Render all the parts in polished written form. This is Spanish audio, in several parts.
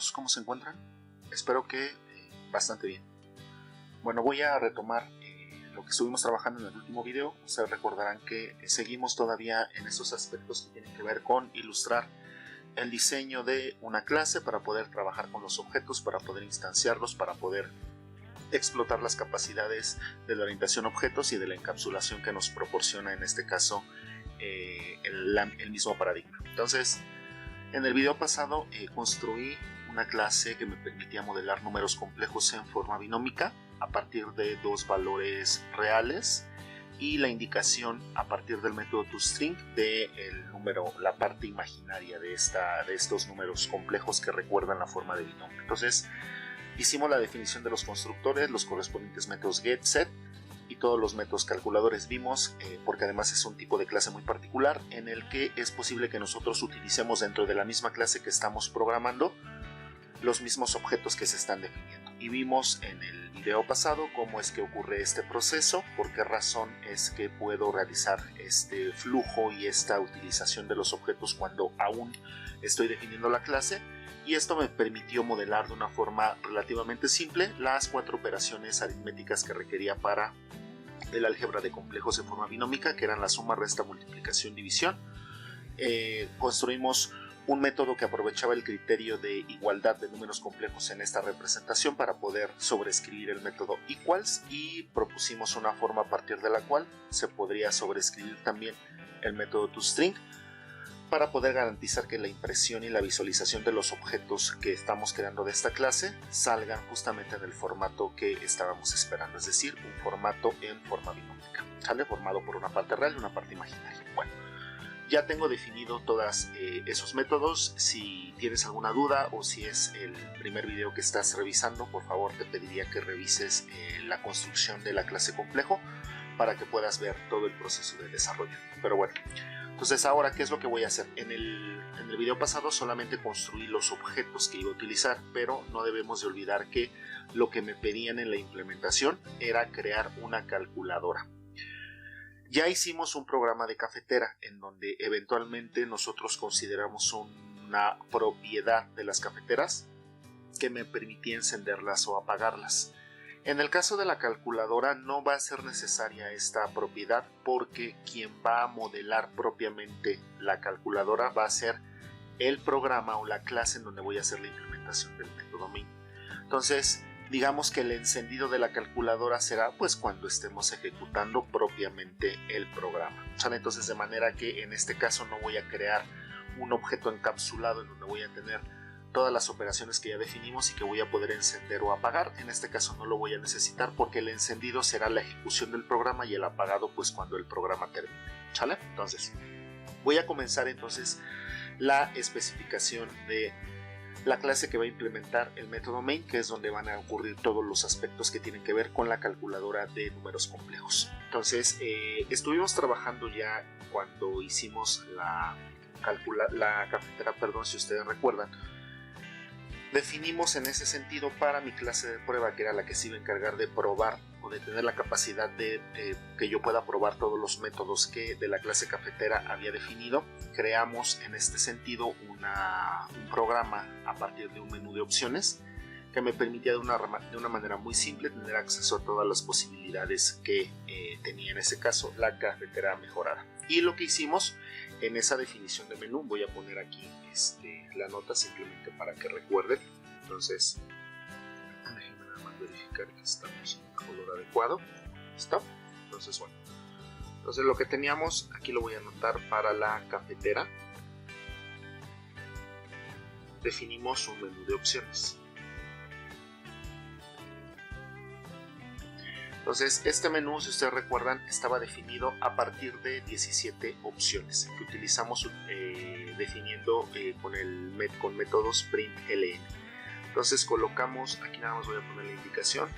todos, ¿cómo se encuentran? Espero que bastante bien. Bueno, voy a retomar lo que estuvimos trabajando en el último video. Ustedes recordarán que seguimos todavía en esos aspectos que tienen que ver con ilustrar el diseño de una clase para poder trabajar con los objetos, para poder instanciarlos, para poder explotar las capacidades de la orientación a objetos y de la encapsulación que nos proporciona en este caso el mismo paradigma. Entonces, en el video pasado construí una clase que me permitía modelar números complejos en forma binómica a partir de dos valores reales y la indicación a partir del método toString del número, la parte imaginaria de estos números complejos que recuerdan la forma de binomio. Entonces, hicimos la definición de los constructores, los correspondientes métodos get, set y todos los métodos calculadores. Vimos, porque además es un tipo de clase muy particular en el que es posible que nosotros utilicemos dentro de la misma clase que estamos programando los mismos objetos que se están definiendo. Y vimos en el video pasado cómo es que ocurre este proceso, por qué razón es que puedo realizar este flujo y esta utilización de los objetos cuando aún estoy definiendo la clase. Y esto me permitió modelar de una forma relativamente simple las 4 operaciones aritméticas que requería para el álgebra de complejos de forma binómica, que eran la suma, resta, multiplicación, división. Construimos un método que aprovechaba el criterio de igualdad de números complejos en esta representación para poder sobreescribir el método equals, y propusimos una forma a partir de la cual se podría sobreescribir también el método toString para poder garantizar que la impresión y la visualización de los objetos que estamos creando de esta clase salgan justamente en el formato que estábamos esperando, es decir, un formato en forma binómica, ¿sale? Formado por una parte real y una parte imaginaria. Bueno, ya tengo definido todos esos métodos. Si tienes alguna duda o si es el primer video que estás revisando, por favor te pediría que revises la construcción de la clase complejo para que puedas ver todo el proceso de desarrollo. Pero bueno, entonces ahora, ¿qué es lo que voy a hacer? En el video pasado solamente construí los objetos que iba a utilizar, pero no debemos de olvidar que lo que me pedían en la implementación era crear una calculadora. Ya hicimos un programa de cafetera en donde eventualmente nosotros consideramos una propiedad de las cafeteras que me permitía encenderlas o apagarlas. En el caso de la calculadora no va a ser necesaria esta propiedad, porque quien va a modelar propiamente la calculadora va a ser el programa o la clase en donde voy a hacer la implementación del método main. Entonces, digamos que el encendido de la calculadora será pues cuando estemos ejecutando propiamente el programa, ¿sale? Entonces, de manera que en este caso no voy a crear un objeto encapsulado en donde voy a tener todas las operaciones que ya definimos y que voy a poder encender o apagar. En este caso no lo voy a necesitar, porque el encendido será la ejecución del programa y el apagado pues cuando el programa termine, ¿sale? Entonces voy a comenzar entonces la especificación de la clase que va a implementar el método main, que es donde van a ocurrir todos los aspectos que tienen que ver con la calculadora de números complejos. Entonces estuvimos trabajando ya cuando hicimos la cafetera, si ustedes recuerdan. Definimos en ese sentido para mi clase de prueba, que era la que se iba a encargar de probar o de tener la capacidad de que yo pueda probar todos los métodos que de la clase cafetera había definido. Creamos en este sentido un programa a partir de un menú de opciones que me permitía de una manera muy simple tener acceso a todas las posibilidades que tenía en ese caso la cafetera mejorada. Y lo que hicimos en esa definición de menú, voy a poner aquí la nota simplemente para que recuerden. Entonces, déjenme nada más verificar que estamos en el color adecuado. ¿Listo? Entonces, bueno. Entonces, lo que teníamos, aquí lo voy a anotar para la cafetera. Definimos un menú de opciones. Entonces, este menú, si ustedes recuerdan, estaba definido a partir de 17 opciones que utilizamos definiendo con métodos println. Entonces colocamos, aquí nada más voy a poner la indicación,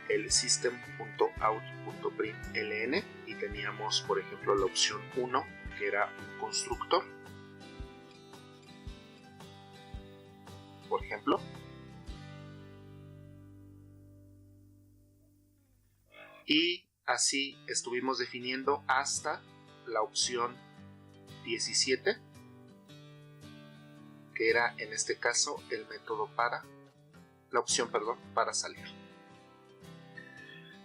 el system.out.println, y teníamos, por ejemplo, la opción 1, que era un constructor, por ejemplo. Y así estuvimos definiendo hasta la opción 17, que era en este caso el método la opción para salir.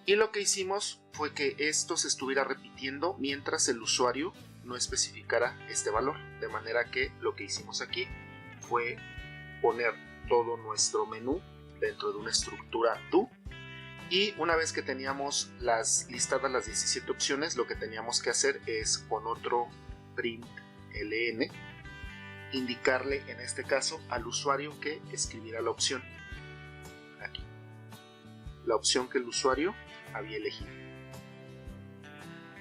Y lo que hicimos fue que esto se estuviera repitiendo mientras el usuario no especificara este valor, de manera que lo que hicimos aquí fue poner todo nuestro menú dentro de una estructura do, y una vez que teníamos listadas las 17 opciones, lo que teníamos que hacer es con otro print ln indicarle en este caso al usuario que escribiera la opción aquí, la opción que el usuario había elegido,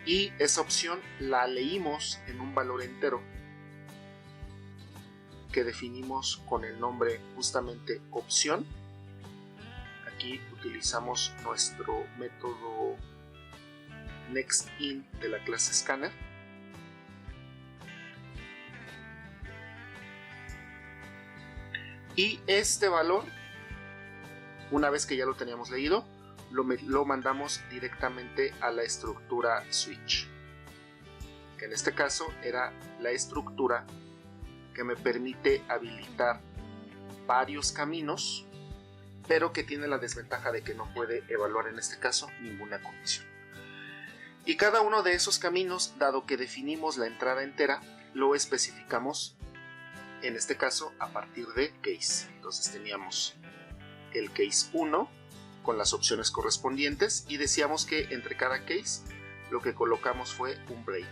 y esa opción la leímos en un valor entero que definimos con el nombre justamente opción. Aquí utilizamos nuestro método nextIn de la clase scanner, y este valor, una vez que ya lo teníamos leído, lo mandamos directamente a la estructura switch, que en este caso era la estructura que me permite habilitar varios caminos, pero que tiene la desventaja de que no puede evaluar en este caso ninguna condición. Y cada uno de esos caminos, dado que definimos la entrada entera, lo especificamos en este caso a partir de case. Entonces teníamos el case 1 con las opciones correspondientes, y decíamos que entre cada case lo que colocamos fue un break.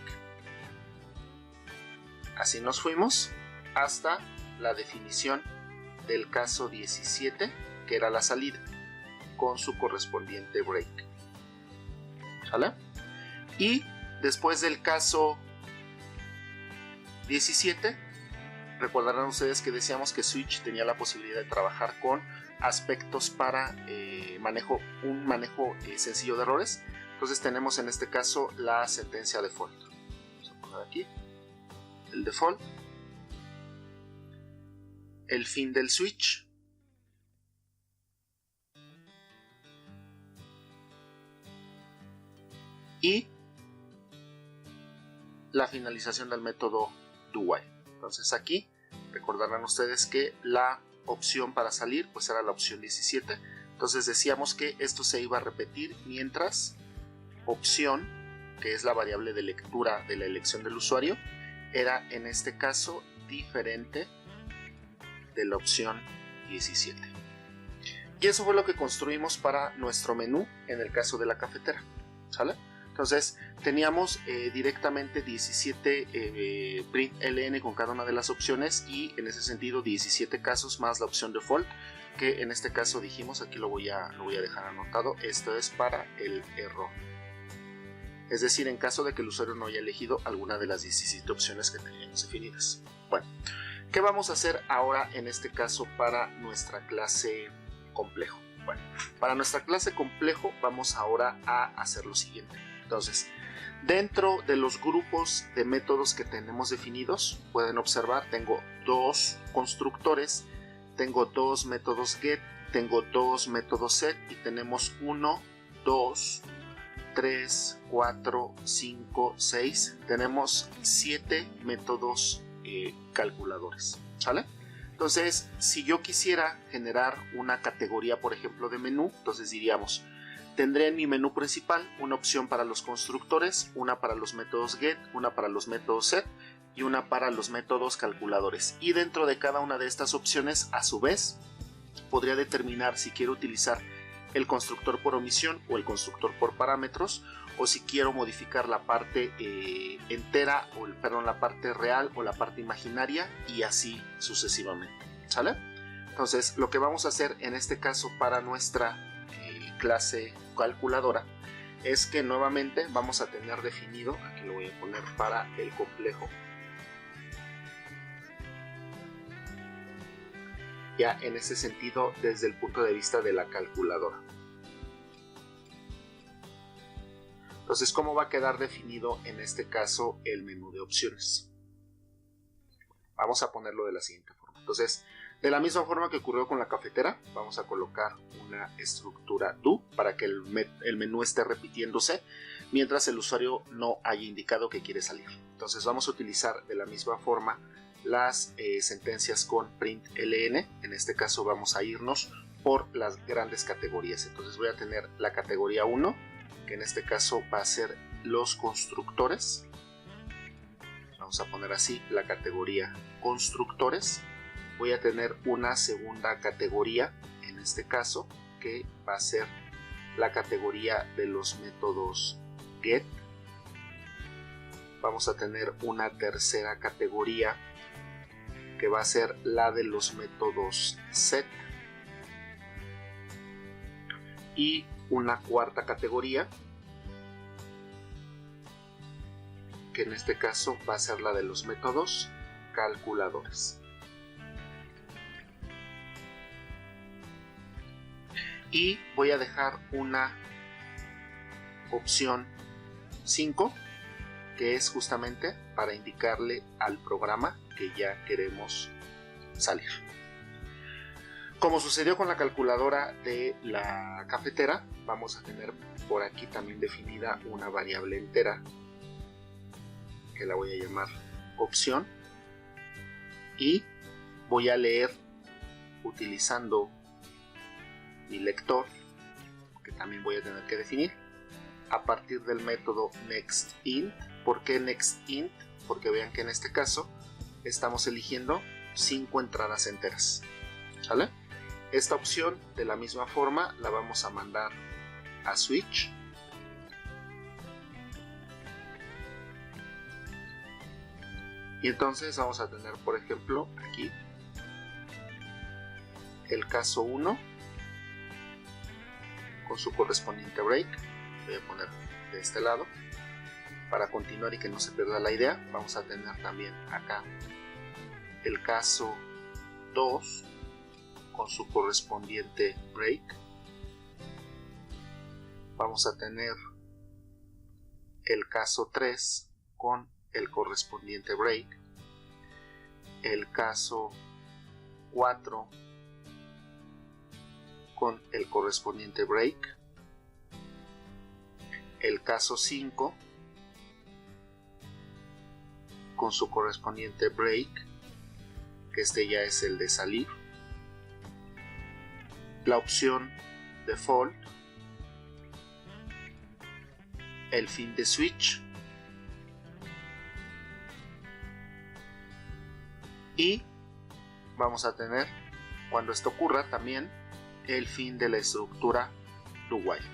Así nos fuimos hasta la definición del caso 17, que era la salida, con su correspondiente break. ¿Sale? Y después del caso 17, recordarán ustedes que decíamos que Switch tenía la posibilidad de trabajar con aspectos para un manejo sencillo de errores. Entonces tenemos en este caso la sentencia default. Vamos a poner aquí el default, el fin del switch, y la finalización del método doWhile. Entonces aquí recordarán ustedes que la opción para salir pues era la opción 17. Entonces decíamos que esto se iba a repetir mientras opción, que es la variable de lectura de la elección del usuario, era en este caso diferente de la opción 17. Y eso fue lo que construimos para nuestro menú en el caso de la cafetera. ¿Sale? Entonces teníamos directamente 17 print ln con cada una de las opciones, y en ese sentido 17 casos más la opción default, que en este caso dijimos, aquí lo voy a dejar anotado, esto es para el error. Es decir, en caso de que el usuario no haya elegido alguna de las 17 opciones que teníamos definidas. Bueno, ¿qué vamos a hacer ahora en este caso para nuestra clase complejo? Bueno, para nuestra clase complejo vamos ahora a hacer lo siguiente. Entonces, dentro de los grupos de métodos que tenemos definidos, pueden observar, tengo dos constructores, tengo dos métodos get, tengo dos métodos set, y tenemos 1, 2, 3, 4, 5, 6, tenemos 7 métodos calculadores, ¿sale? Entonces, si yo quisiera generar una categoría, por ejemplo, de menú, entonces diríamos, tendré en mi menú principal una opción para los constructores, una para los métodos get, una para los métodos set y una para los métodos calculadores. Y dentro de cada una de estas opciones, a su vez, podría determinar si quiero utilizar el constructor por omisión o el constructor por parámetros, o si quiero modificar la parte entera, o la parte real o la parte imaginaria, y así sucesivamente. ¿Sale? Entonces, lo que vamos a hacer en este caso para nuestra clase calculadora es que nuevamente vamos a tener definido, aquí lo voy a poner para el complejo, ya en ese sentido desde el punto de vista de la calculadora. Entonces, ¿cómo va a quedar definido en este caso el menú de opciones? Vamos a ponerlo de la siguiente forma. Entonces, de la misma forma que ocurrió con la cafetera, vamos a colocar una estructura do para que el menú esté repitiéndose mientras el usuario no haya indicado que quiere salir. Entonces vamos a utilizar de la misma forma las sentencias con println. En este caso vamos a irnos por las grandes categorías. Entonces voy a tener la categoría 1, que en este caso va a ser los constructores. Vamos a poner así la categoría constructores. Voy a tener una segunda categoría, en este caso, que va a ser la categoría de los métodos get. Vamos a tener una tercera categoría que va a ser la de los métodos set. Y una cuarta categoría que en este caso va a ser la de los métodos calculadores. Y voy a dejar una opción 5, que es justamente para indicarle al programa que ya queremos salir. Como sucedió con la calculadora de la cafetera, vamos a tener por aquí también definida una variable entera que la voy a llamar opción, y voy a leer utilizando mi lector, que también voy a tener que definir a partir del método nextInt. ¿Por qué nextInt? Porque vean que en este caso estamos eligiendo 5 entradas enteras, ¿sale? Esta opción de la misma forma la vamos a mandar a switch, y entonces vamos a tener, por ejemplo, aquí el caso 1 con su correspondiente break. Voy a poner de este lado para continuar y que no se pierda la idea. Vamos a tener también acá el caso 2 con su correspondiente break. Vamos a tener el caso 3 con el correspondiente break, el caso 4 con el correspondiente break, el caso 5 con su correspondiente break, que este ya es el de salir, la opción default, el fin de switch, y vamos a tener, cuando esto ocurra, también el fin de la estructura do while.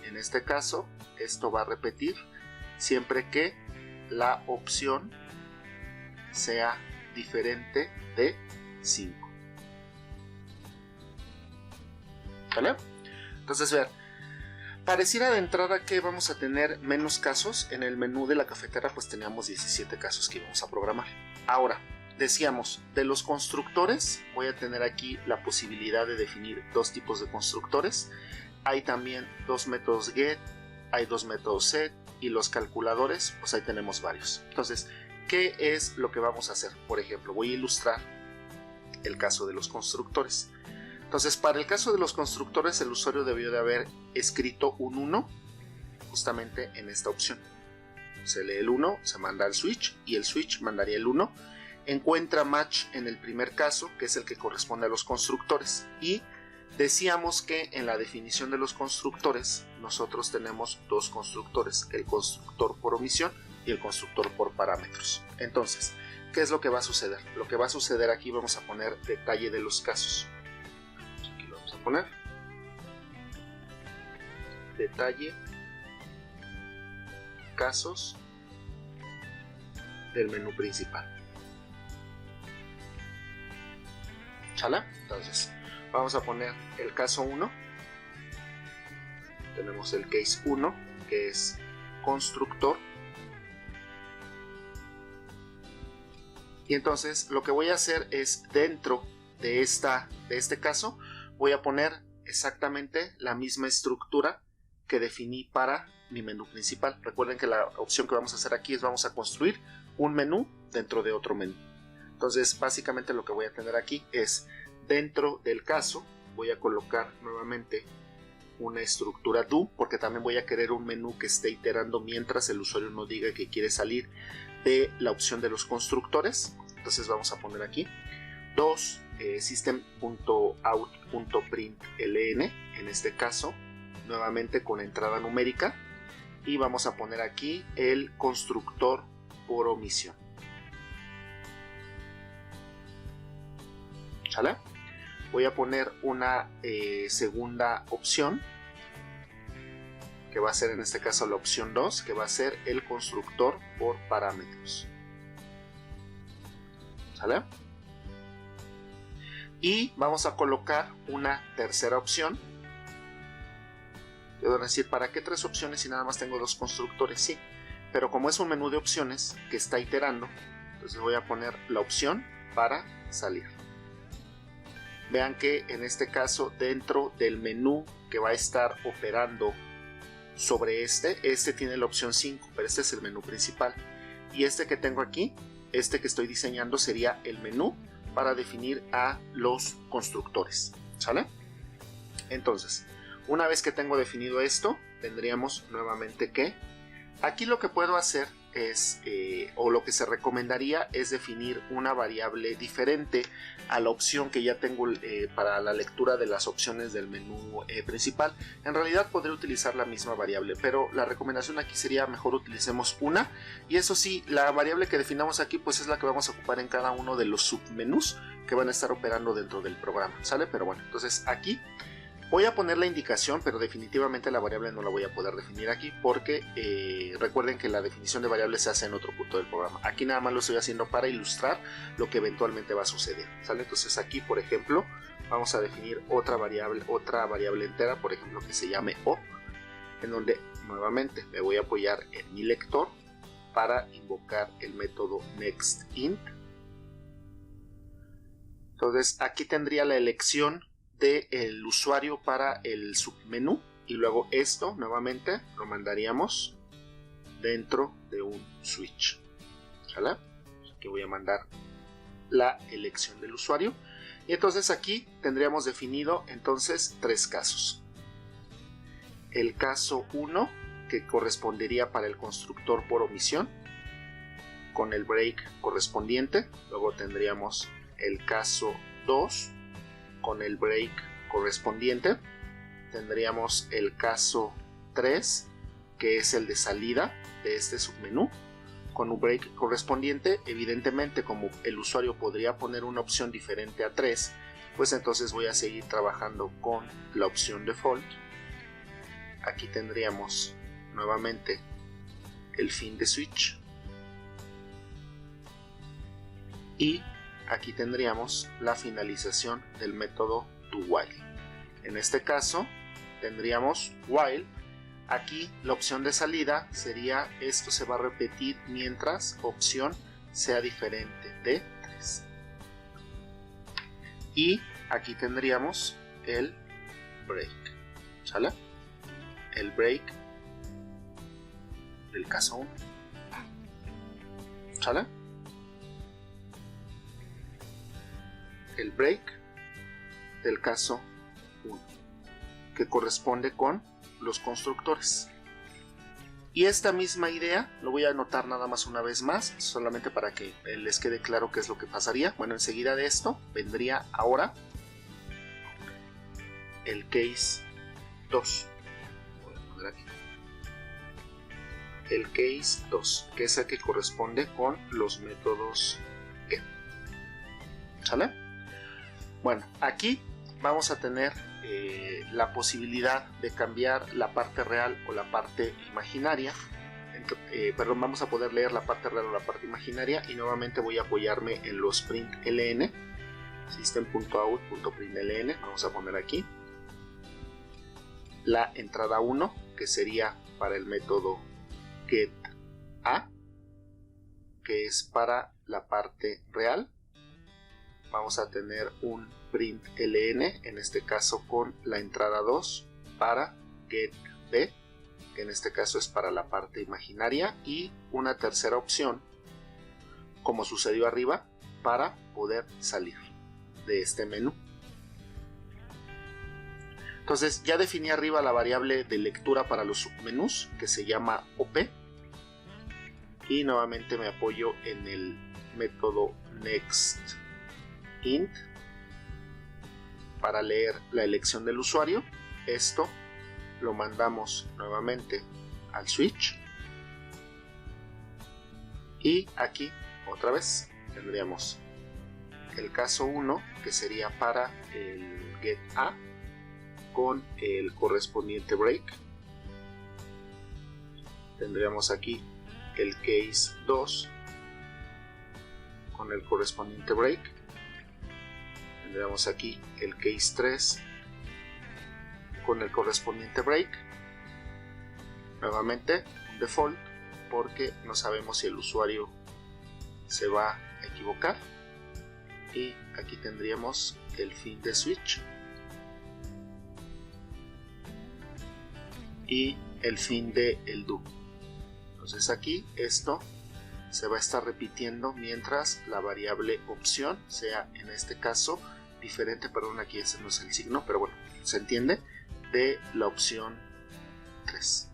En este caso, esto va a repetir siempre que la opción sea diferente de 5. ¿Vale? Entonces, vean, pareciera de entrada que vamos a tener menos casos. En el menú de la cafetera pues teníamos 17 casos que íbamos a programar. Ahora, decíamos, de los constructores voy a tener aquí la posibilidad de definir dos tipos de constructores. Hay también dos métodos get, hay dos métodos set, y los calculadores, pues ahí tenemos varios. Entonces, ¿qué es lo que vamos a hacer? Por ejemplo, voy a ilustrar el caso de los constructores. Entonces, para el caso de los constructores, el usuario debió de haber escrito un 1 justamente en esta opción. Se lee el 1, se manda al switch, y el switch mandaría el 1. Encuentra match en el primer caso, que es el que corresponde a los constructores, y decíamos que en la definición de los constructores nosotros tenemos dos constructores, el constructor por omisión y el constructor por parámetros. Entonces, ¿qué es lo que va a suceder? Lo que va a suceder aquí, vamos a poner detalle de los casos. Aquí lo vamos a poner detalle casos del menú principal. ¿Chala? Entonces, vamos a poner el caso 1. Tenemos el case 1, que es constructor. Y entonces lo que voy a hacer es, dentro de este caso, voy a poner exactamente la misma estructura que definí para mi menú principal. Recuerden que la opción que vamos a hacer aquí es, vamos a construir un menú dentro de otro menú. Entonces, básicamente lo que voy a tener aquí es, dentro del caso, voy a colocar nuevamente una estructura do, porque también voy a querer un menú que esté iterando mientras el usuario no diga que quiere salir de la opción de los constructores. Entonces vamos a poner aquí 2 system.out.println, en este caso nuevamente con entrada numérica, y vamos a poner aquí el constructor por omisión. ¿Sale? Voy a poner una segunda opción, que va a ser en este caso la opción 2, que va a ser el constructor por parámetros. ¿Sale? Y vamos a colocar una tercera opción. Debo decir, ¿para qué 3 opciones si nada más tengo 2 constructores? Sí, pero como es un menú de opciones que está iterando, entonces voy a poner la opción para salir. Vean que en este caso, dentro del menú que va a estar operando sobre este tiene la opción 5, pero este es el menú principal. Y este que tengo aquí, este que estoy diseñando, sería el menú para definir a los constructores. ¿Sale? Entonces, una vez que tengo definido esto, tendríamos nuevamente que aquí lo que puedo hacer es, o lo que se recomendaría es definir una variable diferente a la opción que ya tengo para la lectura de las opciones del menú principal. En realidad podría utilizar la misma variable, pero la recomendación aquí sería mejor utilicemos una, y eso sí, la variable que definamos aquí pues es la que vamos a ocupar en cada uno de los submenús que van a estar operando dentro del programa, ¿sale? Pero bueno, entonces aquí voy a poner la indicación, pero definitivamente la variable no la voy a poder definir aquí porque recuerden que la definición de variables se hace en otro punto del programa. Aquí nada más lo estoy haciendo para ilustrar lo que eventualmente va a suceder, ¿sale? Entonces aquí, por ejemplo, vamos a definir otra variable entera, por ejemplo, que se llame op, en donde nuevamente me voy a apoyar en mi lector para invocar el método nextInt. Entonces aquí tendría la elección del usuario para el submenú, y luego esto nuevamente lo mandaríamos dentro de un switch. ¿Sale? Aquí voy a mandar la elección del usuario, y entonces aquí tendríamos definido entonces 3 casos. El caso 1, que correspondería para el constructor por omisión con el break correspondiente. Luego tendríamos el caso 2 con el break correspondiente. Tendríamos el caso 3, que es el de salida de este submenú, con un break correspondiente. Evidentemente, como el usuario podría poner una opción diferente a 3, pues entonces voy a seguir trabajando con la opción default. Aquí tendríamos nuevamente el fin de switch, y aquí tendríamos la finalización del método doWhile. En este caso tendríamos while. Aquí la opción de salida sería esto se va a repetir mientras opción sea diferente de 3. Y aquí tendríamos el break. ¿Sale? El break del caso 1. ¿Sale? El break del caso 1, que corresponde con los constructores. Y esta misma idea lo voy a anotar nada más una vez más, solamente para que les quede claro qué es lo que pasaría. Bueno, enseguida de esto vendría ahora el case 2. Voy a poner aquí el case 2, que es el que corresponde con los métodos get. ¿Sale? Bueno, aquí vamos a tener la posibilidad de cambiar la parte real o la parte imaginaria. Perdón, vamos a poder leer la parte real o la parte imaginaria, y nuevamente voy a apoyarme en los println, system.out.println. Vamos a poner aquí la entrada 1, que sería para el método getA, que es para la parte real. Vamos a tener un println, en este caso con la entrada 2 para getB, que en este caso es para la parte imaginaria, y una tercera opción, como sucedió arriba, para poder salir de este menú. Entonces ya definí arriba la variable de lectura para los submenús, que se llama OP, y nuevamente me apoyo en el método nextInt para leer la elección del usuario. Esto lo mandamos nuevamente al switch y aquí otra vez tendríamos el caso 1, que sería para el getA con el correspondiente break. Tendríamos aquí el case 2 con el correspondiente break. Tendríamos aquí el case 3 con el correspondiente break. Nuevamente un default porque no sabemos si el usuario se va a equivocar. Y aquí tendríamos el fin de switch y el fin de el do. Entonces aquí esto se va a estar repitiendo mientras la variable opción sea, en este caso, diferente, perdón, aquí ese no es el signo, pero bueno, se entiende, de la opción 3.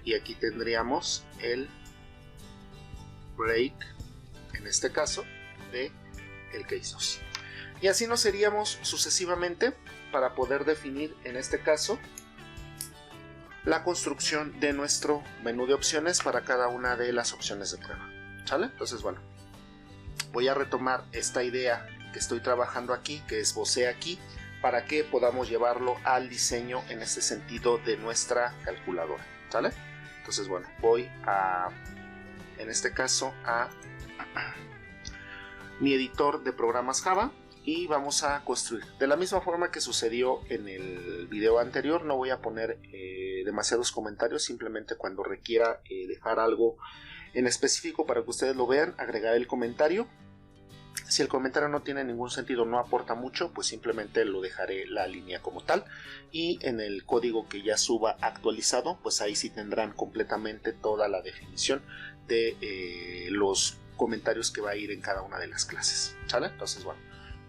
Y aquí tendríamos el break, en este caso, de el case 2. Y así nos iríamos sucesivamente para poder definir, en este caso, la construcción de nuestro menú de opciones para cada una de las opciones de prueba. ¿Sale? Entonces, bueno, voy a retomar esta idea que estoy trabajando aquí, que esbocé aquí, para que podamos llevarlo al diseño en este sentido de nuestra calculadora. ¿Sale? Entonces, bueno, voy a, en este caso, a mi editor de programas Java y vamos a construir. De la misma forma que sucedió en el video anterior, no voy a poner demasiados comentarios, simplemente cuando requiera dejar algo en específico para que ustedes lo vean, agregar el comentario. Si el comentario no tiene ningún sentido, no aporta mucho, pues simplemente lo dejaré la línea como tal, y en el código que ya suba actualizado, pues ahí sí tendrán completamente toda la definición de los comentarios que va a ir en cada una de las clases. ¿Sale? Entonces, bueno,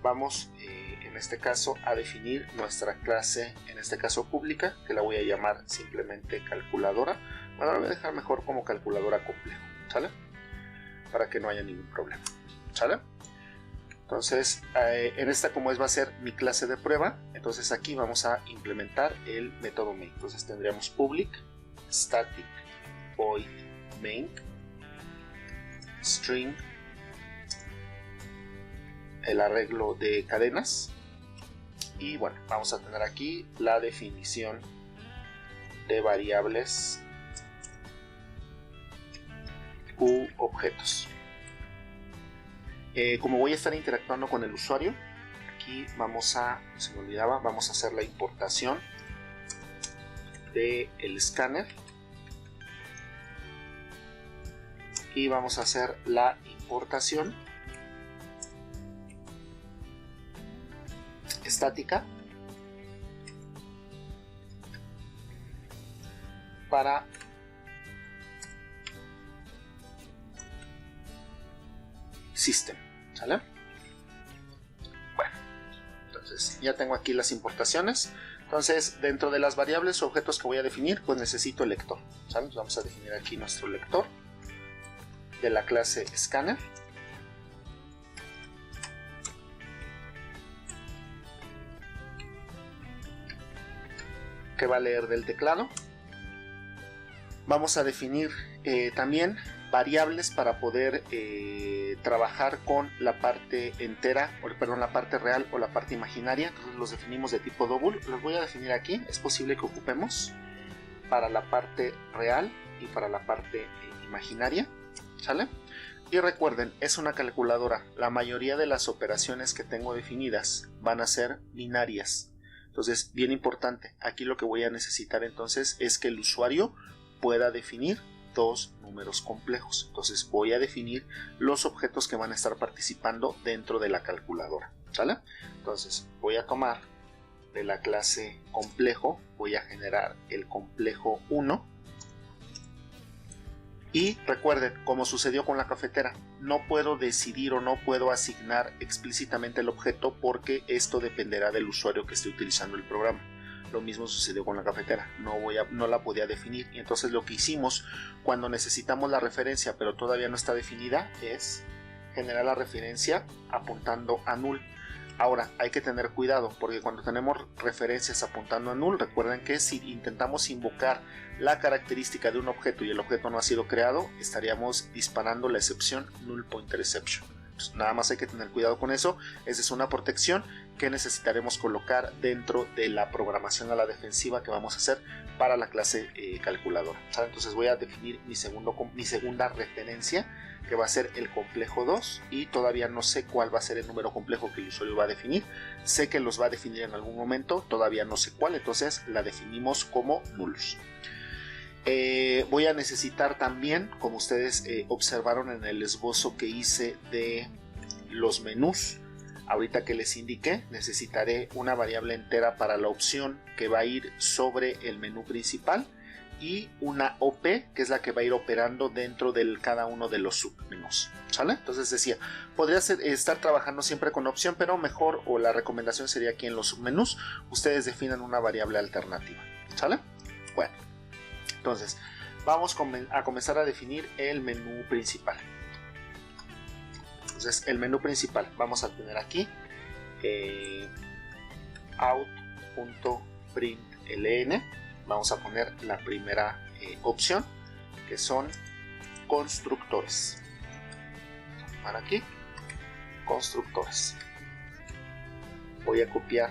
vamos en este caso a definir nuestra clase, en este caso pública, que la voy a llamar simplemente calculadora. Bueno, la voy a dejar mejor como calculadora complejo. ¿Sale? Para que no haya ningún problema. ¿Sale? Entonces, en esta, como es, va a ser mi clase de prueba, entonces aquí vamos a implementar el método main. Entonces tendríamos public static void main string, el arreglo de cadenas, y bueno, vamos a tener aquí la definición de variables u objetos. Como voy a estar interactuando con el usuario, aquí vamos a, se me olvidaba, vamos a hacer la importación del escáner y vamos a hacer la importación estática para system. ¿Sale? Bueno, entonces ya tengo aquí las importaciones. Entonces, dentro de las variables o objetos que voy a definir, pues necesito el lector. ¿Sale? Vamos a definir aquí nuestro lector de la clase scanner. Que va a leer del teclado. Vamos a definir también variables para poder trabajar con la parte entera, perdón, la parte real o la parte imaginaria. Entonces los definimos de tipo double. Los voy a definir aquí. Es posible que ocupemos para la parte real y para la parte imaginaria. ¿Sale? Y recuerden, es una calculadora. La mayoría de las operaciones que tengo definidas van a ser binarias. Entonces, bien importante, aquí lo que voy a necesitar entonces es que el usuario pueda definir dos números complejos. Entonces voy a definir los objetos que van a estar participando dentro de la calculadora. ¿Sale? Entonces voy a tomar de la clase complejo, voy a generar el complejo 1. Y recuerden, como sucedió con la cafetera, no puedo decidir o no puedo asignar explícitamente el objeto porque esto dependerá del usuario que esté utilizando el programa. Lo mismo sucedió con la cafetera, no la podía definir, y entonces lo que hicimos cuando necesitamos la referencia pero todavía no está definida es generar la referencia apuntando a null. Ahora, hay que tener cuidado porque cuando tenemos referencias apuntando a null, recuerden que si intentamos invocar la característica de un objeto y el objeto no ha sido creado, estaríamos disparando la excepción null pointer exception. Entonces, nada más hay que tener cuidado con eso. Esa es una protección que necesitaremos colocar dentro de la programación a la defensiva que vamos a hacer para la clase calculadora. ¿Sabe? Entonces voy a definir mi segunda referencia, que va a ser el complejo 2, y todavía no sé cuál va a ser el número complejo que el usuario va a definir. Sé que los va a definir en algún momento, todavía no sé cuál, entonces la definimos como nulos. Voy a necesitar también, como ustedes observaron en el esbozo que hice de los menús, ahorita que les indiqué, necesitaré una variable entera para la opción que va a ir sobre el menú principal y una OP, que es la que va a ir operando dentro de cada uno de los submenús, ¿sale? Entonces decía, podría estar trabajando siempre con opción, pero mejor, o la recomendación sería aquí en los submenús, ustedes definan una variable alternativa, ¿sale? Bueno, entonces vamos a comenzar a definir el menú principal. Entonces el menú principal, vamos a tener aquí out.println. Vamos a poner la primera opción, que son constructores. Para aquí, constructores. Voy a copiar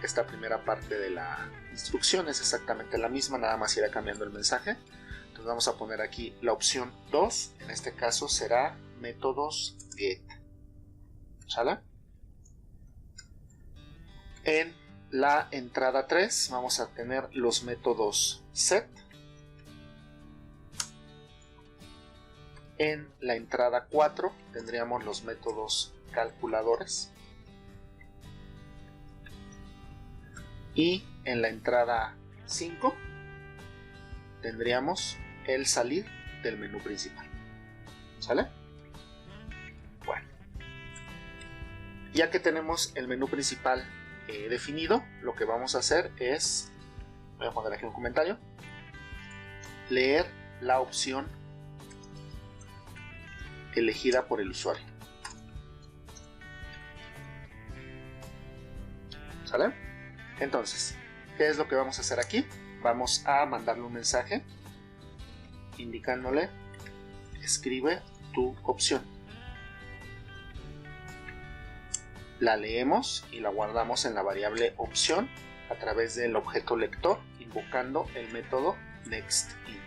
esta primera parte de la instrucción, es exactamente la misma, nada más irá cambiando el mensaje. Entonces vamos a poner aquí la opción 2, en este caso será métodos get. ¿Sale? En la entrada 3 vamos a tener los métodos set. En la entrada 4 tendríamos los métodos calculadores. Y en la entrada 5 tendríamos el salir del menú principal. ¿Sale? Bueno, ya que tenemos el menú principal definido, lo que vamos a hacer es, voy a poner aquí un comentario, leer la opción elegida por el usuario. ¿Sale? Entonces, ¿qué es lo que vamos a hacer aquí? Vamos a mandarle un mensaje indicándole: escribe tu opción. La leemos y la guardamos en la variable opción a través del objeto lector, invocando el método nextInt.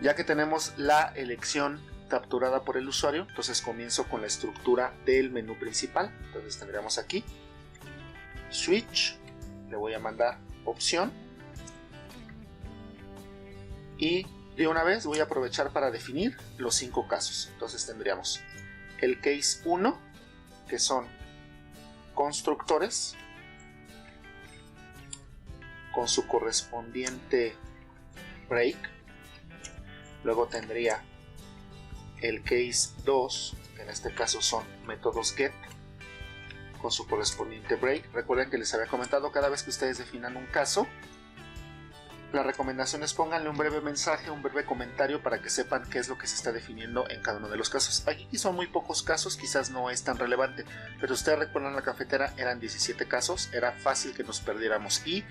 Ya que tenemos la elección capturada por el usuario, entonces comienzo con la estructura del menú principal. Entonces tendríamos aquí switch, le voy a mandar opción, y de una vez voy a aprovechar para definir los 5 casos. Entonces tendríamos el case 1, que son constructores con su correspondiente break. Luego tendría el case 2, que en este caso son métodos get con su correspondiente break. Recuerden que les había comentado, cada vez que ustedes definan un caso, la recomendación es pónganle un breve mensaje, un breve comentario para que sepan qué es lo que se está definiendo en cada uno de los casos. Aquí son muy pocos casos, quizás no es tan relevante, pero ustedes recuerdan la cafetera, eran 17 casos, era fácil que nos perdiéramos, y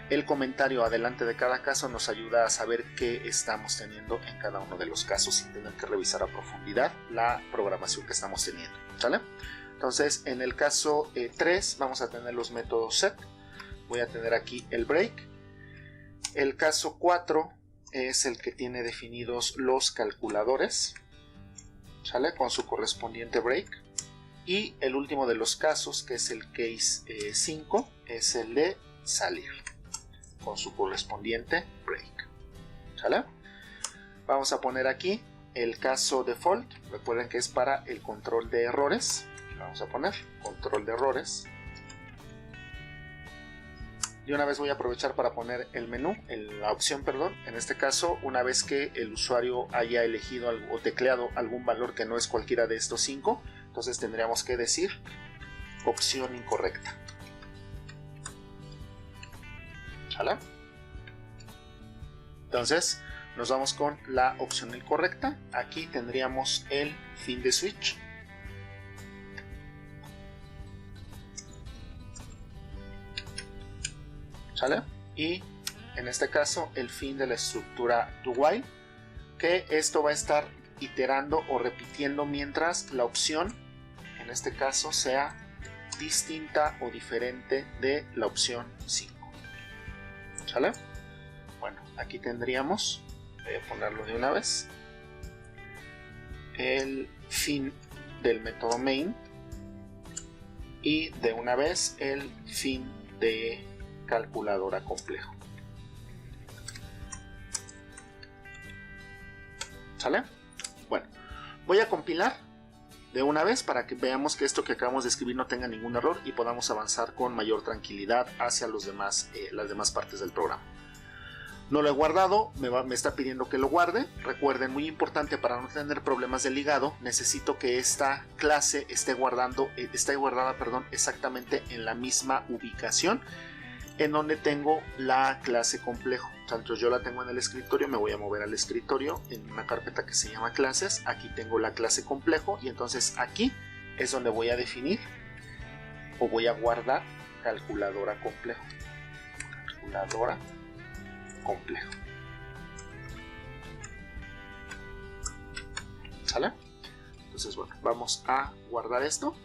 el comentario adelante de cada caso nos ayuda a saber qué estamos teniendo en cada uno de los casos sin tener que revisar a profundidad la programación que estamos teniendo, ¿sale? Entonces en el caso 3 vamos a tener los métodos set, voy a tener aquí el break. El caso 4 es el que tiene definidos los calculadores, ¿sale? Con su correspondiente break. Y el último de los casos, que es el case 5, es el de salir, con su correspondiente break, ¿sale? Vamos a poner aquí el caso default, recuerden que es para el control de errores. Vamos a poner control de errores. Y una vez voy a aprovechar para poner el menú, la opción, perdón. En este caso, una vez que el usuario haya elegido o tecleado algún valor que no es cualquiera de estos 5, entonces tendríamos que decir opción incorrecta. ¿Sale? Entonces, Nos vamos con la opción incorrecta. Aquí tendríamos el fin de switch. ¿Sale? Y en este caso el fin de la estructura do while, que esto va a estar iterando o repitiendo mientras la opción, en este caso, sea distinta o diferente de la opción 5. ¿Sale? Bueno, aquí tendríamos, voy a ponerlo de una vez, el fin del método main y de una vez el fin de calculadora complejo. ¿Sale? Bueno, voy a compilar de una vez para que veamos que esto que acabamos de escribir no tenga ningún error y podamos avanzar con mayor tranquilidad hacia las demás partes del programa. No lo he guardado, me está pidiendo que lo guarde. Recuerden, muy importante para no tener problemas de ligado, necesito que esta clase esté guardada exactamente en la misma ubicación en donde tengo la clase complejo. Tanto yo la tengo en el escritorio, me voy a mover al escritorio en una carpeta que se llama clases. Aquí tengo la clase complejo y entonces aquí es donde voy a definir o voy a guardar calculadora complejo. Calculadora complejo. ¿Sale? Entonces, bueno, vamos a guardar esto.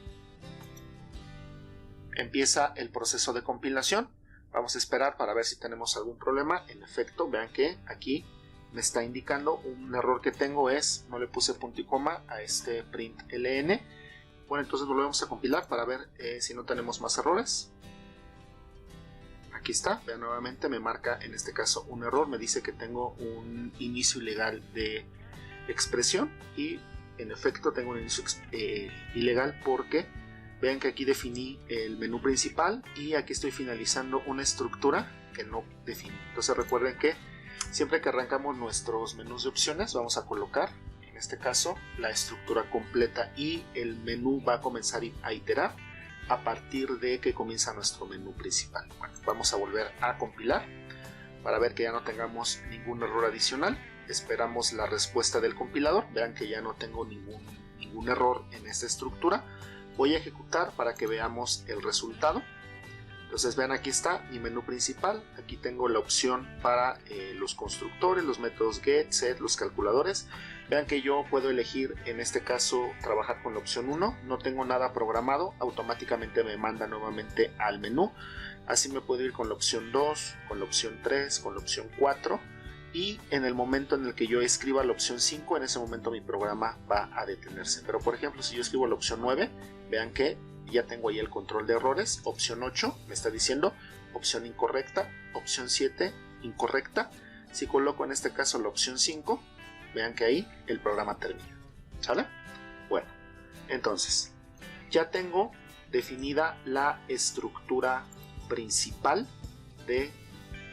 Empieza el proceso de compilación. Vamos a esperar para ver si tenemos algún problema. En efecto, vean que aquí me está indicando un error que tengo, es no le puse punto y coma a este print ln. Bueno, entonces volvemos a compilar para ver si no tenemos más errores. Aquí está, vean nuevamente, me marca en este caso un error, me dice que tengo un inicio ilegal de expresión y en efecto tengo un inicio ilegal porque vean que aquí definí el menú principal y aquí estoy finalizando una estructura que no definí. Entonces recuerden que siempre que arrancamos nuestros menús de opciones vamos a colocar, en este caso, la estructura completa y el menú va a comenzar a iterar a partir de que comienza nuestro menú principal. Bueno, vamos a volver a compilar para ver que ya no tengamos ningún error adicional. Esperamos la respuesta del compilador. Vean que ya no tengo ningún error en esta estructura. Voy a ejecutar para que veamos el resultado. Entonces vean, aquí está mi menú principal. Aquí tengo la opción para los constructores, los métodos get, set, los calculadores. Vean que yo puedo elegir, en este caso, trabajar con la opción 1. No tengo nada programado, automáticamente me manda nuevamente al menú. Así me puedo ir con la opción 2, con la opción 3, con la opción 4. Y en el momento en el que yo escriba la opción 5, en ese momento mi programa va a detenerse. Pero por ejemplo, si yo escribo la opción 9, vean que ya tengo ahí el control de errores. Opción 8 me está diciendo opción incorrecta, opción 7 incorrecta. Si coloco en este caso la opción 5, vean que ahí el programa termina. ¿Sale? Bueno, entonces ya tengo definida la estructura principal de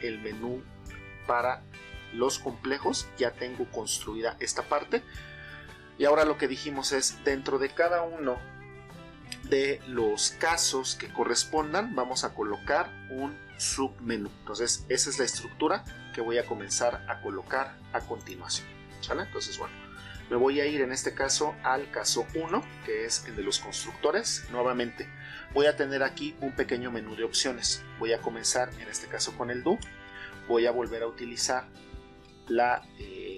el menú para los complejos. Ya tengo construida esta parte y ahora lo que dijimos es, dentro de cada uno de los casos que correspondan vamos a colocar un submenú. Entonces esa es la estructura que voy a comenzar a colocar a continuación. ¿Sale? Entonces, bueno, me voy a ir en este caso al caso 1, que es el de los constructores. Nuevamente voy a tener aquí un pequeño menú de opciones. Voy a comenzar en este caso con el do. Voy a volver a utilizar la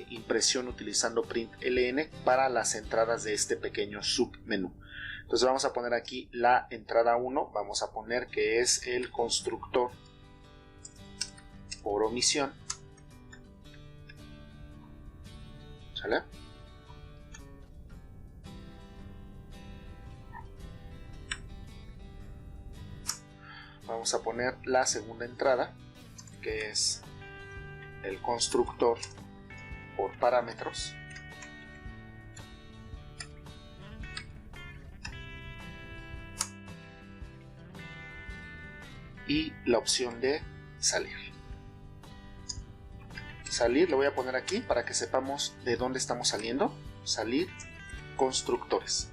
impresión utilizando print ln para las entradas de este pequeño submenú. Entonces vamos a poner aquí la entrada 1, vamos a poner que es el constructor por omisión. ¿Sale? Vamos a poner la segunda entrada, que es el constructor por parámetros. Y la opción de salir. Salir lo voy a poner aquí para que sepamos de dónde estamos saliendo. Salir, constructores.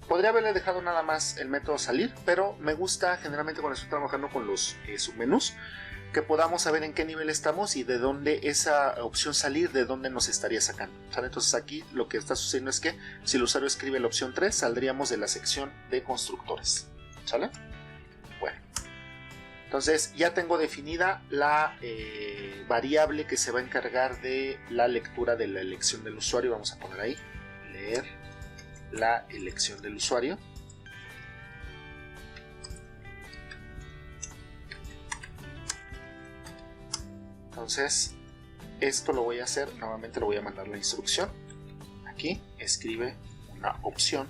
Podría haberle dejado nada más el método salir, pero me gusta generalmente cuando estoy trabajando con los submenús que podamos saber en qué nivel estamos y de dónde esa opción salir, de dónde nos estaría sacando, ¿sale? Entonces aquí lo que está sucediendo es que si el usuario escribe la opción 3, saldríamos de la sección de constructores, ¿sale? Bueno, entonces ya tengo definida la variable que se va a encargar de la lectura de la elección del usuario. Vamos a poner ahí, leer la elección del usuario. Entonces, esto lo voy a hacer, nuevamente lo voy a mandar la instrucción. Aquí, escribe una opción.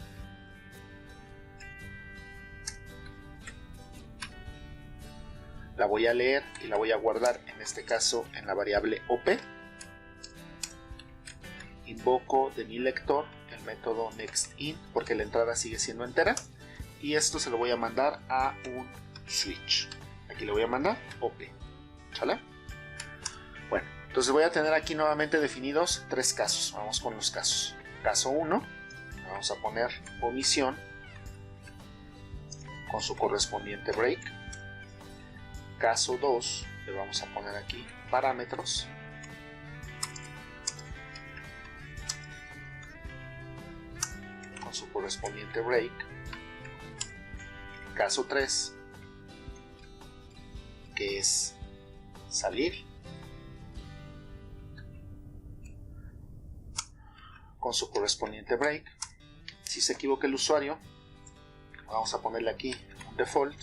La voy a leer y la voy a guardar, en este caso, en la variable OP. Invoco de mi lector el método nextInt, porque la entrada sigue siendo entera. Y esto se lo voy a mandar a un switch. Aquí le voy a mandar OP. ¿Sale? Bueno, entonces voy a tener aquí nuevamente definidos 3 casos. Vamos con los casos. Caso 1, vamos a poner omisión con su correspondiente break. Caso 2, le vamos a poner aquí parámetros. Con su correspondiente break. Caso 3, que es salir, con su correspondiente break. Si se equivoca el usuario, vamos a ponerle aquí un default.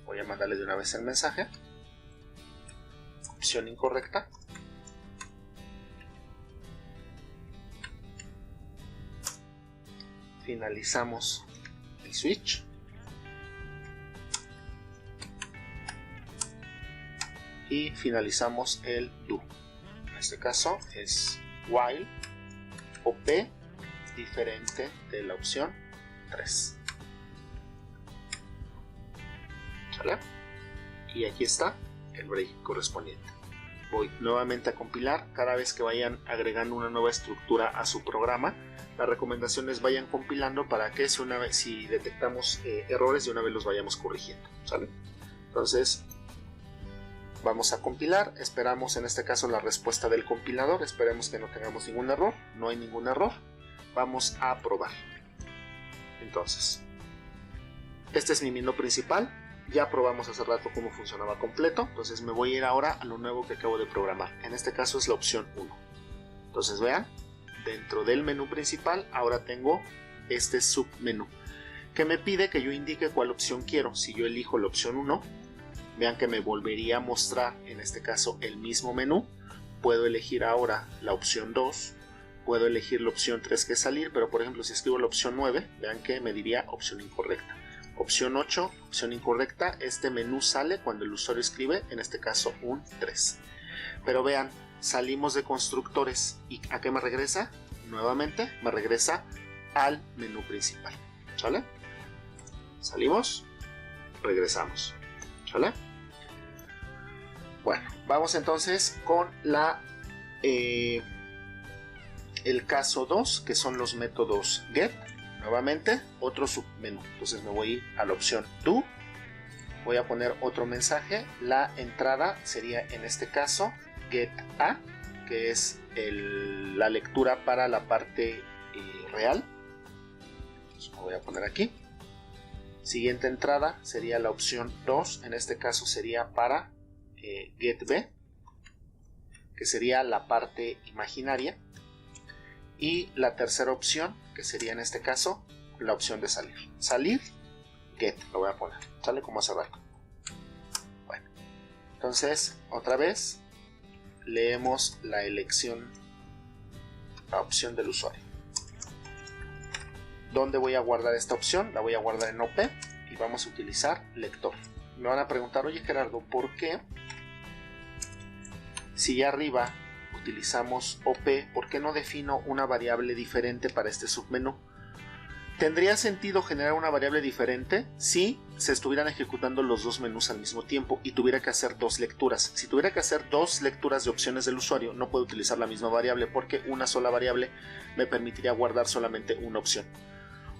Voy a mandarle de una vez el mensaje. Opción incorrecta. Finalizamos el switch. Y finalizamos el do. En este caso es while OP diferente de la opción 3. ¿Sale? Y aquí está el break correspondiente. Voy nuevamente a compilar. Cada vez que vayan agregando una nueva estructura a su programa, las recomendaciones vayan compilando para que si detectamos errores, de una vez los vayamos corrigiendo. ¿Sale? Entonces vamos a compilar, esperamos en este caso la respuesta del compilador, esperemos que no tengamos ningún error, no hay ningún error, vamos a probar. Entonces, este es mi menú principal, ya probamos hace rato cómo funcionaba completo, entonces me voy a ir ahora a lo nuevo que acabo de programar, en este caso es la opción 1. Entonces vean, dentro del menú principal ahora tengo este submenú, que me pide que yo indique cuál opción quiero. Si yo elijo la opción 1, vean que me volvería a mostrar en este caso el mismo menú. Puedo elegir ahora la opción 2, puedo elegir la opción 3 que es salir, pero por ejemplo si escribo la opción 9, vean que me diría opción incorrecta. Opción 8, opción incorrecta, este menú sale cuando el usuario escribe, en este caso un 3. Pero vean, salimos de constructores y ¿a qué me regresa? Nuevamente me regresa al menú principal. ¿Sale? Salimos, regresamos. ¿Sale? Bueno, vamos entonces con el caso 2, que son los métodos get. Nuevamente, otro submenú. Entonces me voy a ir a la opción do. Voy a poner otro mensaje. La entrada sería en este caso get a, que es la lectura para la parte real. Entonces me voy a poner aquí. Siguiente entrada sería la opción 2, en este caso sería para getB, que sería la parte imaginaria, y la tercera opción, que sería en este caso la opción de salir. Salir, get, lo voy a poner, sale como hace rato. Bueno, entonces otra vez leemos la elección, la opción del usuario. ¿Dónde voy a guardar esta opción? La voy a guardar en OP y vamos a utilizar lector. Me van a preguntar, oye Gerardo, ¿por qué si ya arriba utilizamos OP, por qué no defino una variable diferente para este submenú? ¿Tendría sentido generar una variable diferente si se estuvieran ejecutando los dos menús al mismo tiempo y tuviera que hacer dos lecturas? Si tuviera que hacer dos lecturas de opciones del usuario, no puedo utilizar la misma variable porque una sola variable me permitiría guardar solamente una opción.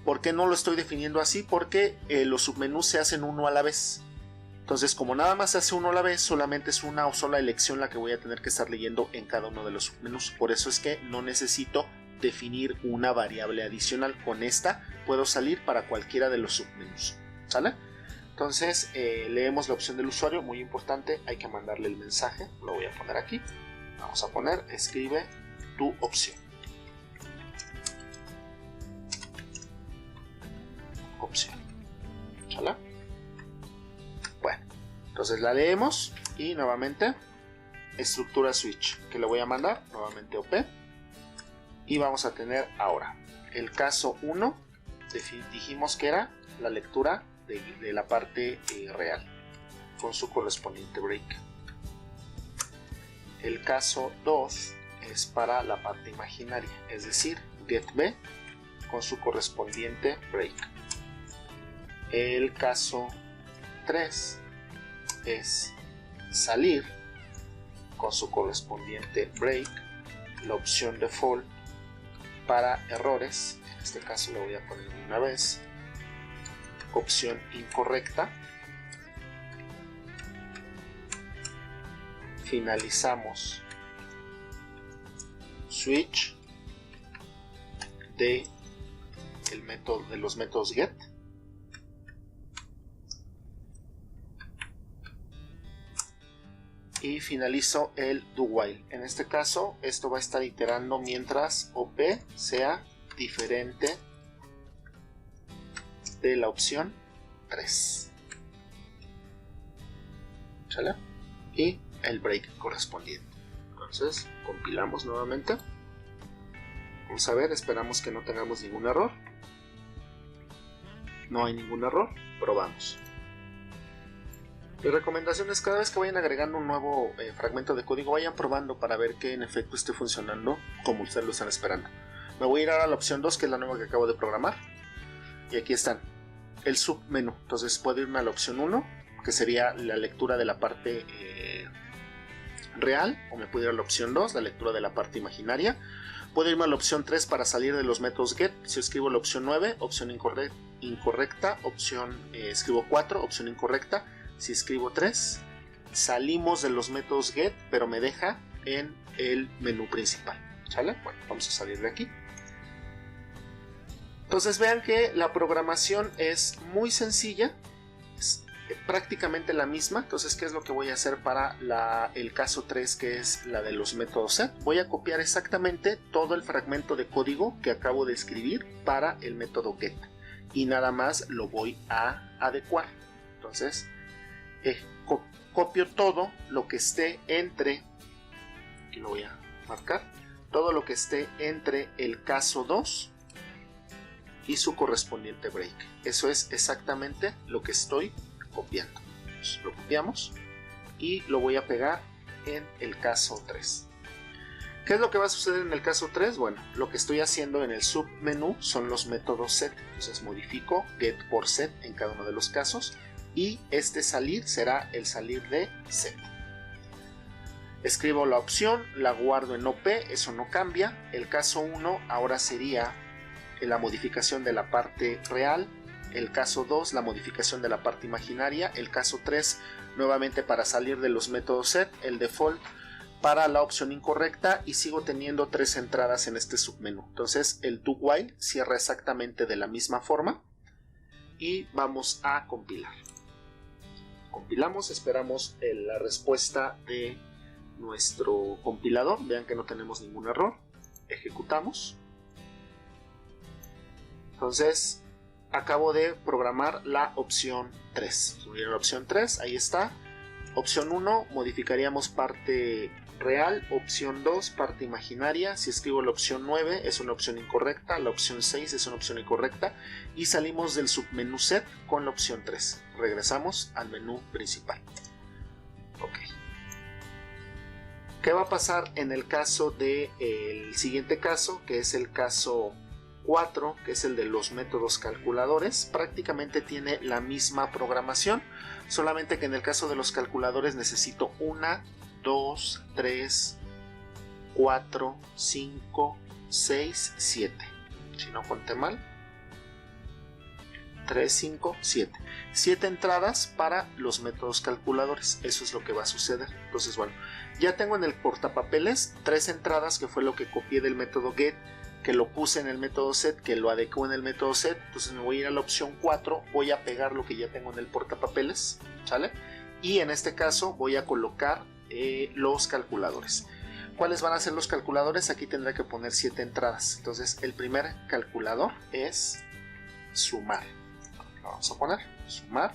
¿Por qué no lo estoy definiendo así? Porque los submenús se hacen uno a la vez. Entonces, como nada más se hace uno a la vez, solamente es una o sola elección la que voy a tener que estar leyendo en cada uno de los submenús. Por eso es que no necesito definir una variable adicional. Con esta puedo salir para cualquiera de los submenús. ¿Sale? Entonces, leemos la opción del usuario, muy importante, hay que mandarle el mensaje. Lo voy a poner aquí. Vamos a poner, escribe tu opción. Opción. ¿Sale? Bueno, entonces la leemos y nuevamente estructura switch, que le voy a mandar nuevamente OP. Y vamos a tener ahora el caso 1, dijimos que era la lectura de la parte real con su correspondiente break. El caso 2 es para la parte imaginaria, es decir, getB con su correspondiente break. El caso 3 es salir con su correspondiente break, la opción default para errores, en este caso le voy a poner una vez, opción incorrecta. Finalizamos switch de los métodos get. Y finalizo el do while. En este caso, esto va a estar iterando mientras OP sea diferente de la opción 3. ¿Sale? Y el break correspondiente. Entonces, compilamos nuevamente. Vamos a ver, esperamos que no tengamos ningún error. No hay ningún error. Probamos. Mi recomendación es cada vez que vayan agregando un nuevo fragmento de código, vayan probando para ver que en efecto esté funcionando como ustedes lo están esperando. Me voy a ir ahora a la opción 2, que es la nueva que acabo de programar. Y aquí están, el submenú. Entonces puedo irme a la opción 1, que sería la lectura de la parte real, o me puedo ir a la opción 2, la lectura de la parte imaginaria. Puedo irme a la opción 3 para salir de los métodos get. Si escribo la opción 9, opción incorrecta, escribo 4, opción incorrecta. Si escribo 3, salimos de los métodos get, pero me deja en el menú principal. ¿Sale? Bueno, vamos a salir de aquí. Entonces vean que la programación es muy sencilla, es prácticamente la misma. Entonces, ¿qué es lo que voy a hacer para el caso 3, que es la de los métodos set? Voy a copiar exactamente todo el fragmento de código que acabo de escribir para el método get y nada más lo voy a adecuar. Entonces, copio todo lo que esté entre, aquí lo voy a marcar, todo lo que esté entre el caso 2 y su correspondiente break. Eso es exactamente lo que estoy copiando. Entonces, lo copiamos y lo voy a pegar en el caso 3. ¿Qué es lo que va a suceder en el caso 3? Bueno, lo que estoy haciendo en el submenú son los métodos set. Entonces modifico get por set en cada uno de los casos. Y este salir será el salir de set. Escribo la opción, la guardo en OP, eso no cambia. El caso 1 ahora sería la modificación de la parte real. El caso 2, la modificación de la parte imaginaria. El caso 3, nuevamente para salir de los métodos set. El default para la opción incorrecta. Y sigo teniendo 3 entradas en este submenú. Entonces el do while cierra exactamente de la misma forma. Y vamos a compilar. Compilamos, esperamos la respuesta de nuestro compilador. Vean que no tenemos ningún error. Ejecutamos. Entonces, acabo de programar la opción 3. Subir a la opción 3, ahí está. Opción 1, modificaríamos parte real. Opción 2, parte imaginaria. Si escribo la opción 9, es una opción incorrecta. La opción 6 es una opción incorrecta. Y salimos del submenú set con la opción 3. Regresamos al menú principal. Ok. ¿Qué va a pasar en el caso del siguiente caso, que es el caso 4, que es el de los métodos calculadores? Prácticamente tiene la misma programación, solamente que en el caso de los calculadores necesito 1, 2, 3, 4, 5, 6, 7. Si no conté mal. 3, 5, 7. 7 entradas para los métodos calculadores. Eso es lo que va a suceder. Entonces, bueno, ya tengo en el portapapeles 3 entradas, que fue lo que copié del método get, que lo puse en el método set, que lo adecué en el método set. Entonces me voy a ir a la opción 4, voy a pegar lo que ya tengo en el portapapeles, ¿sale? Y en este caso voy a colocar los calculadores. ¿Cuáles van a ser los calculadores? Aquí tendré que poner 7 entradas. Entonces el primer calculador es sumar. Lo vamos a poner sumar.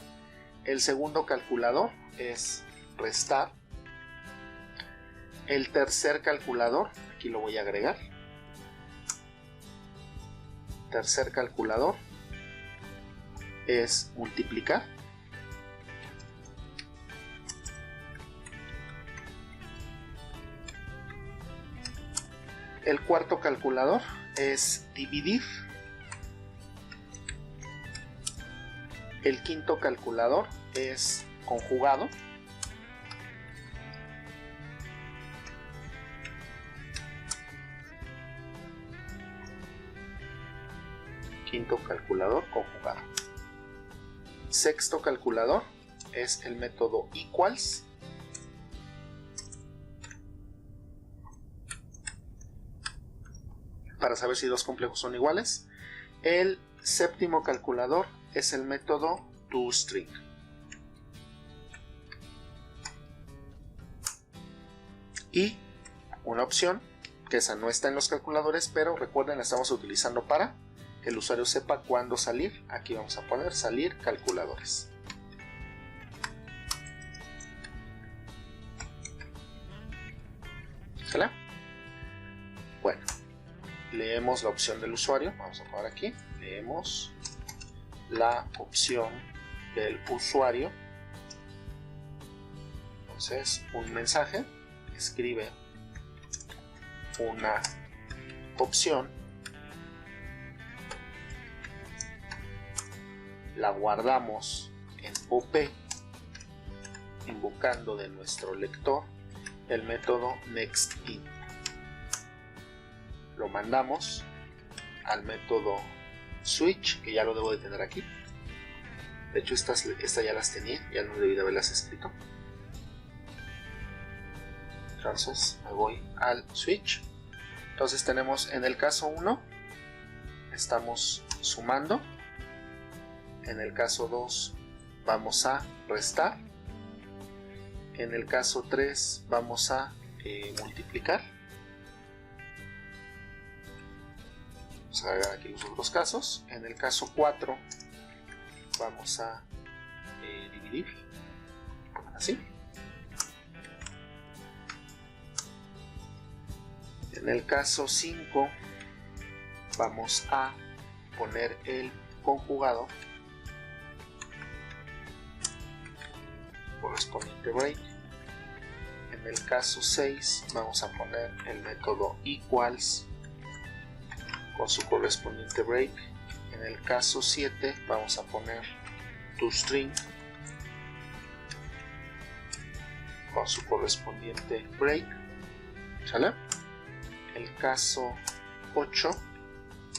El segundo calculador es restar. El tercer calculador, aquí lo voy a agregar. Tercer calculador es multiplicar. El cuarto calculador es dividir. El quinto calculador es conjugado. Quinto calculador conjugado. Sexto calculador es el método equals. Para saber si dos complejos son iguales. El séptimo calculador es el método toString. Y una opción, que esa no está en los calculadores, pero recuerden, la estamos utilizando para que el usuario sepa cuándo salir. Aquí vamos a poner salir calculadores. ¿Sale? Bueno, leemos la opción del usuario. Vamos a poner aquí. Leemos la opción del usuario. Entonces, un mensaje. Escribe una opción. La guardamos en OP, invocando de nuestro lector el método nextInt. Lo mandamos al método switch, que ya lo debo de tener aquí. De hecho, estas ya las tenía, ya no debí de haberlas escrito. Entonces me voy al switch. Entonces tenemos en el caso 1, estamos sumando. En el caso 2 vamos a restar. En el caso 3 vamos a multiplicar. Vamos a agregar aquí los otros casos. En el caso 4 vamos a dividir. Así. En el caso 5 vamos a poner el conjugado correspondiente break. En el caso 6 vamos a poner el método equals con su correspondiente break. En el caso 7 vamos a poner toString con su correspondiente break. ¿Sale? El caso 8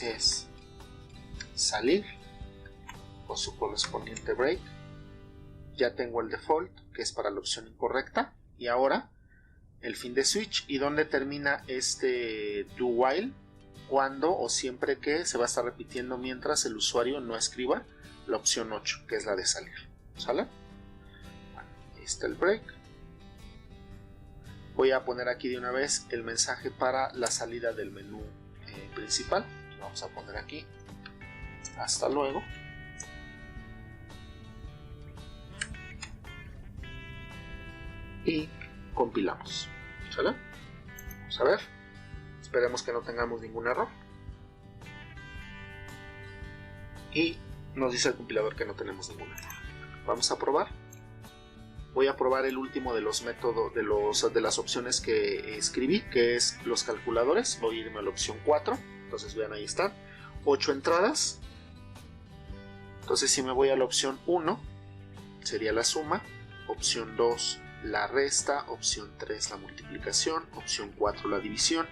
es salir con su correspondiente break. Ya tengo el default, que es para la opción incorrecta. Y ahora el fin de switch. ¿Y dónde termina este do while? Cuando o siempre que se va a estar repitiendo mientras el usuario no escriba la opción 8, que es la de salir. ¿Sale? Bueno, ahí está el break. Voy a poner aquí de una vez el mensaje para la salida del menú principal. Vamos a poner aquí hasta luego. Y compilamos. ¿Sale? Vamos a ver. Esperemos que no tengamos ningún error. Y nos dice el compilador que no tenemos ningún error. Vamos a probar. Voy a probar el último de los métodos, de las opciones que escribí, que es los calculadores. Voy a irme a la opción 4. Entonces vean, ahí están. 8 entradas. Entonces si me voy a la opción 1, sería la suma. Opción 2, la resta. Opción 3, la multiplicación. Opción 4, la división.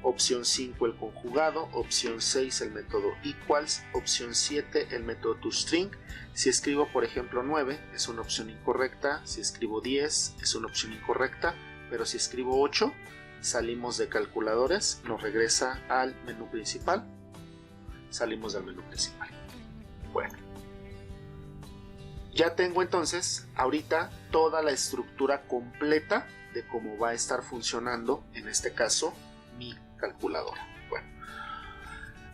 opción 5 el conjugado, opción 6 el método equals, opción 7 el método toString. Si escribo por ejemplo 9 es una opción incorrecta, si escribo 10 es una opción incorrecta, pero si escribo 8 salimos de calculadores, nos regresa al menú principal, salimos del menú principal. Bueno, ya tengo entonces ahorita toda la estructura completa de cómo va a estar funcionando en este caso mi calculadora. Bueno,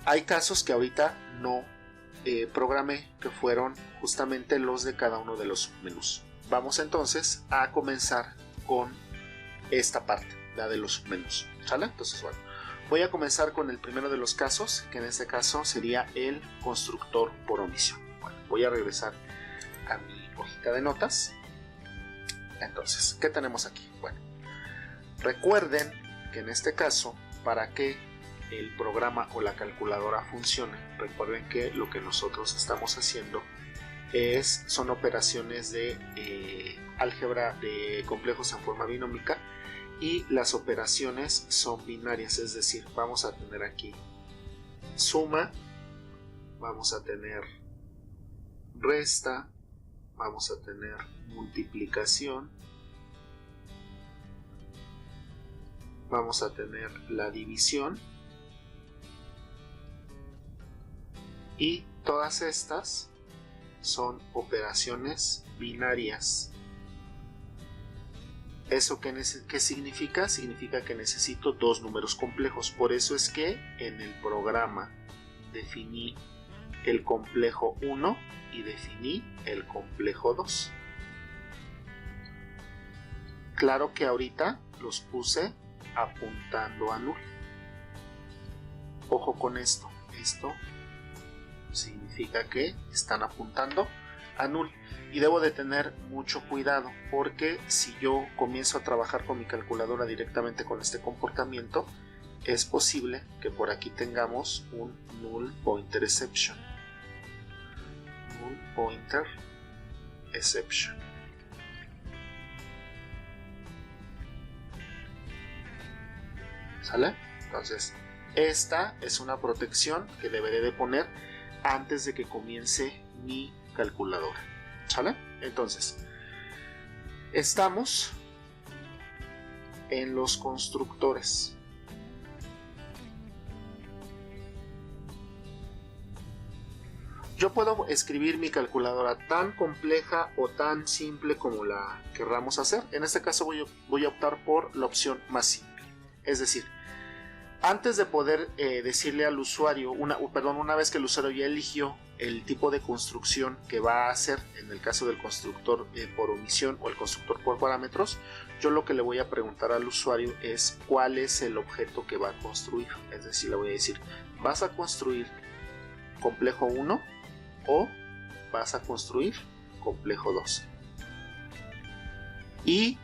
hay casos que ahorita no programé, que fueron justamente los de cada uno de los menús. Vamos entonces a comenzar con esta parte, la de los menús, ¿sale? Entonces, bueno, voy a comenzar con el primero de los casos, que en este caso sería el constructor por omisión. Bueno, voy a regresar a mi hojita de notas. Entonces, ¿qué tenemos aquí? Bueno, recuerden que en este caso, para que el programa o la calculadora funcione, recuerden que lo que nosotros estamos haciendo son operaciones de álgebra de complejos en forma binómica, y las operaciones son binarias, es decir, vamos a tener aquí suma, vamos a tener resta, vamos a tener multiplicación, vamos a tener la división, y todas estas son operaciones binarias. ¿Eso qué significa? Significa que necesito dos números complejos. Por eso es que en el programa definí el complejo 1 y definí el complejo 2. Claro que ahorita los puse apuntando a null. Ojo con esto. Esto significa que están apuntando a null. Y debo de tener mucho cuidado, porque si yo comienzo a trabajar con mi calculadora directamente con este comportamiento, es posible que por aquí tengamos un null pointer exception. Null pointer exception. ¿Sale? Entonces, esta es una protección que deberé de poner antes de que comience mi calculadora. ¿Sale? Entonces, estamos en los constructores. Yo puedo escribir mi calculadora tan compleja o tan simple como la querramos hacer. En este caso voy a optar por la opción más simple. Es decir, antes de poder decirle al usuario, una vez que el usuario ya eligió el tipo de construcción que va a hacer, en el caso del constructor por omisión o el constructor por parámetros, yo lo que le voy a preguntar al usuario es cuál es el objeto que va a construir. Es decir, le voy a decir, ¿vas a construir complejo 1 o vas a construir complejo 2? Y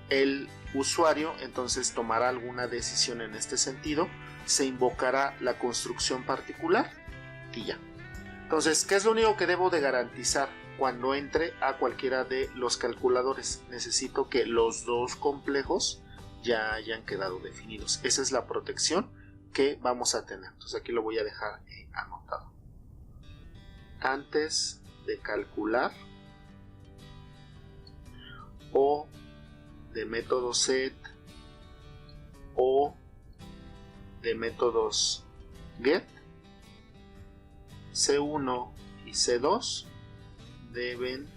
el usuario entonces tomará alguna decisión en este sentido, se invocará la construcción particular y ya. Entonces, ¿qué es lo único que debo de garantizar cuando entre a cualquiera de los calculadores? Necesito que los dos complejos ya hayan quedado definidos. Esa es la protección que vamos a tener. Entonces aquí lo voy a dejar anotado. Antes de calcular o de método set o de métodos get, C1 y C2 deben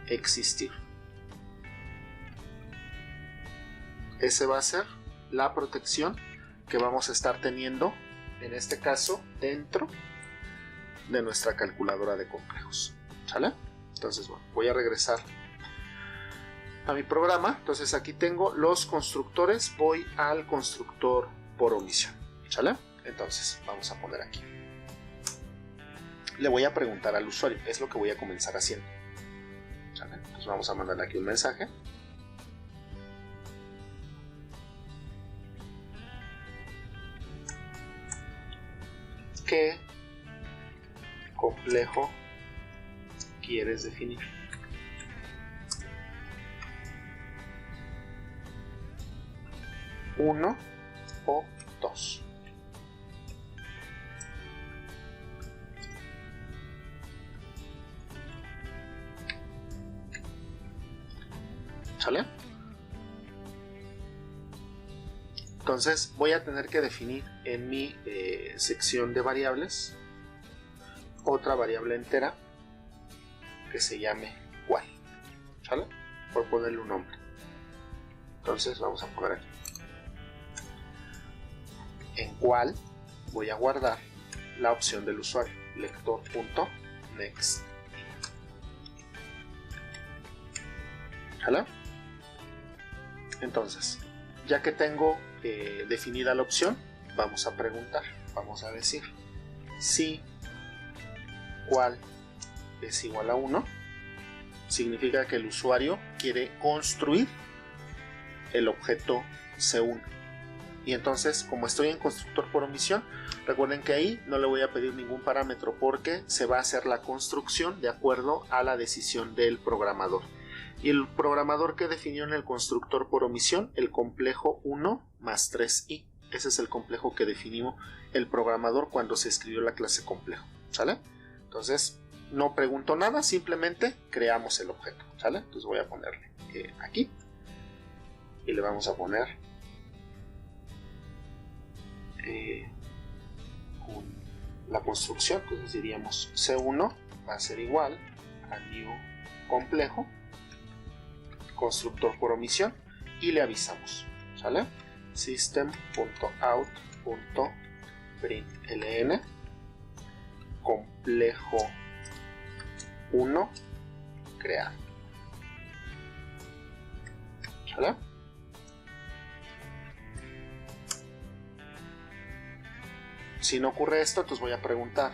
existir. Esa va a ser la protección que vamos a estar teniendo, en este caso, dentro de nuestra calculadora de complejos. ¿Sale? Entonces, bueno, voy a regresar a mi programa. Entonces aquí tengo los constructores, voy al constructor por omisión. ¿Sale? Entonces, vamos a poner aquí. Le voy a preguntar al usuario, es lo que voy a comenzar haciendo. ¿Sale? Entonces vamos a mandarle aquí un mensaje. ¿Qué complejo quieres definir? ¿1 o 2. ¿Sale? Entonces voy a tener que definir en mi sección de variables otra variable entera que se llame cual, ¿sale? Por ponerle un nombre. Entonces vamos a poner aquí. En cual voy a guardar la opción del usuario, lector.next. ¿Sale? Entonces, ya que tengo definida la opción, vamos a preguntar, vamos a decir si cual es igual a 1, significa que el usuario quiere construir el objeto C1. Y entonces, como estoy en constructor por omisión, recuerden que ahí no le voy a pedir ningún parámetro porque se va a hacer la construcción de acuerdo a la decisión del programador. Y el programador que definió en el constructor por omisión el complejo 1 más 3i. Ese es el complejo que definió el programador cuando se escribió la clase complejo, ¿sale? Entonces no pregunto nada, simplemente creamos el objeto, ¿sale? Entonces voy a ponerle aquí y le vamos a poner la construcción. Entonces diríamos C1 va a ser igual a new complejo constructor por omisión y le avisamos, ¿sale? System.out.println complejo 1 creado, ¿sale? Si no ocurre esto, entonces voy a preguntar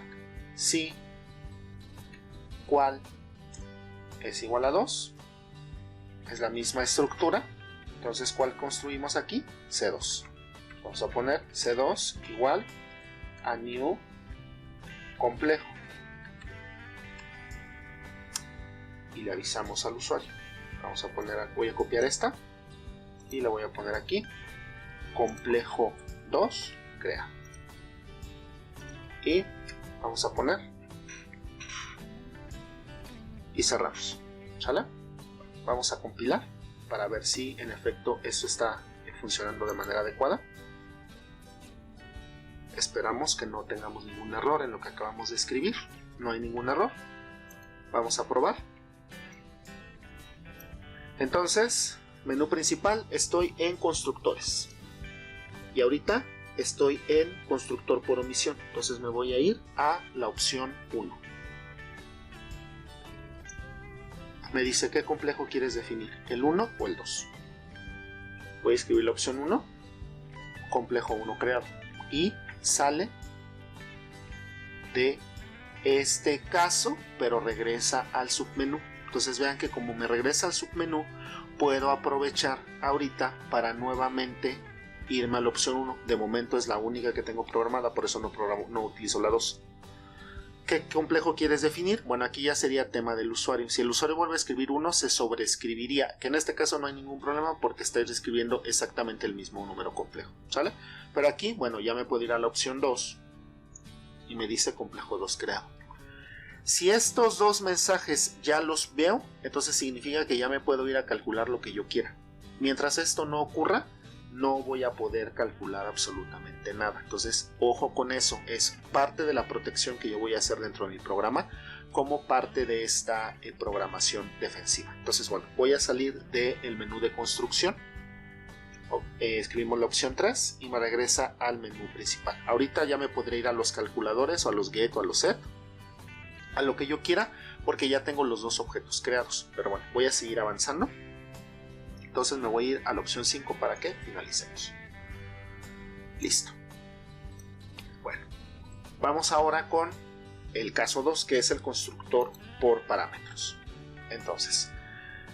si cual es igual a 2. Es la misma estructura, entonces ¿cuál construimos aquí? C2. Vamos a poner C2 igual a new complejo y le avisamos al usuario. Vamos a poner, voy a copiar esta y la voy a poner aquí, complejo 2 crea, y vamos a poner y cerramos, ¿sale? Vamos a compilar para ver si en efecto esto está funcionando de manera adecuada. Esperamos que no tengamos ningún error en lo que acabamos de escribir. No hay ningún error. Vamos a probar. Entonces, menú principal, estoy en constructores. Y ahorita estoy en constructor por omisión. Entonces me voy a ir a la opción 1. Me dice qué complejo quieres definir, el 1 o el 2. Voy a escribir la opción 1, complejo 1 creado, y sale de este caso, pero regresa al submenú. Entonces vean que como me regresa al submenú, puedo aprovechar ahorita para nuevamente irme a la opción 1. De momento es la única que tengo programada, por eso no utilizo la 2. ¿Qué complejo quieres definir? Bueno, aquí ya sería tema del usuario. Si el usuario vuelve a escribir 1, se sobreescribiría, que en este caso no hay ningún problema porque estoy escribiendo exactamente el mismo número complejo, ¿sale? Pero aquí, bueno, ya me puedo ir a la opción 2 y me dice complejo 2 creado. Si estos dos mensajes ya los veo, entonces significa que ya me puedo ir a calcular lo que yo quiera. Mientras esto no ocurra, no voy a poder calcular absolutamente nada. Entonces, ojo con eso, es parte de la protección que yo voy a hacer dentro de mi programa como parte de esta programación defensiva. Entonces, bueno, voy a salir del menú de construcción, escribimos la opción 3 y me regresa al menú principal. Ahorita ya me podré ir a los calculadores o a los get o a los set, a lo que yo quiera, porque ya tengo los dos objetos creados. Pero bueno, voy a seguir avanzando. Entonces me voy a ir a la opción 5 para que finalicemos. Listo. Bueno, vamos ahora con el caso 2, que es el constructor por parámetros. Entonces,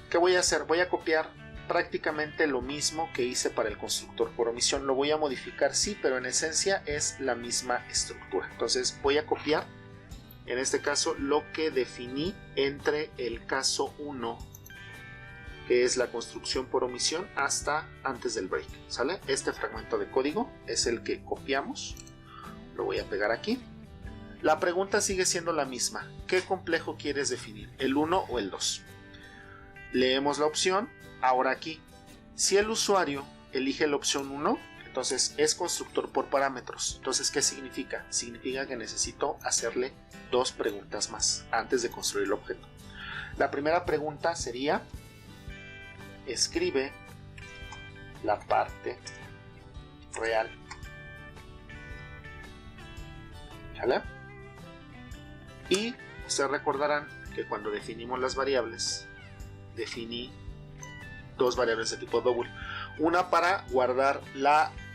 ¿qué voy a hacer? Voy a copiar prácticamente lo mismo que hice para el constructor por omisión. Lo voy a modificar, sí, pero en esencia es la misma estructura. Entonces voy a copiar, en este caso, lo que definí entre el caso 1 que es la construcción por omisión hasta antes del break, ¿sale? Este fragmento de código es el que copiamos, lo voy a pegar aquí. La pregunta sigue siendo la misma, ¿qué complejo quieres definir? ¿El 1 o el 2? Leemos la opción, ahora aquí, si el usuario elige la opción 1, entonces es constructor por parámetros. Entonces, ¿qué significa? Significa que necesito hacerle 2 preguntas más antes de construir el objeto. La primera pregunta sería, escribe la parte real. ¿Vale? Y ustedes recordarán que cuando definimos las variables, definí 2 variables de tipo double. Una para guardar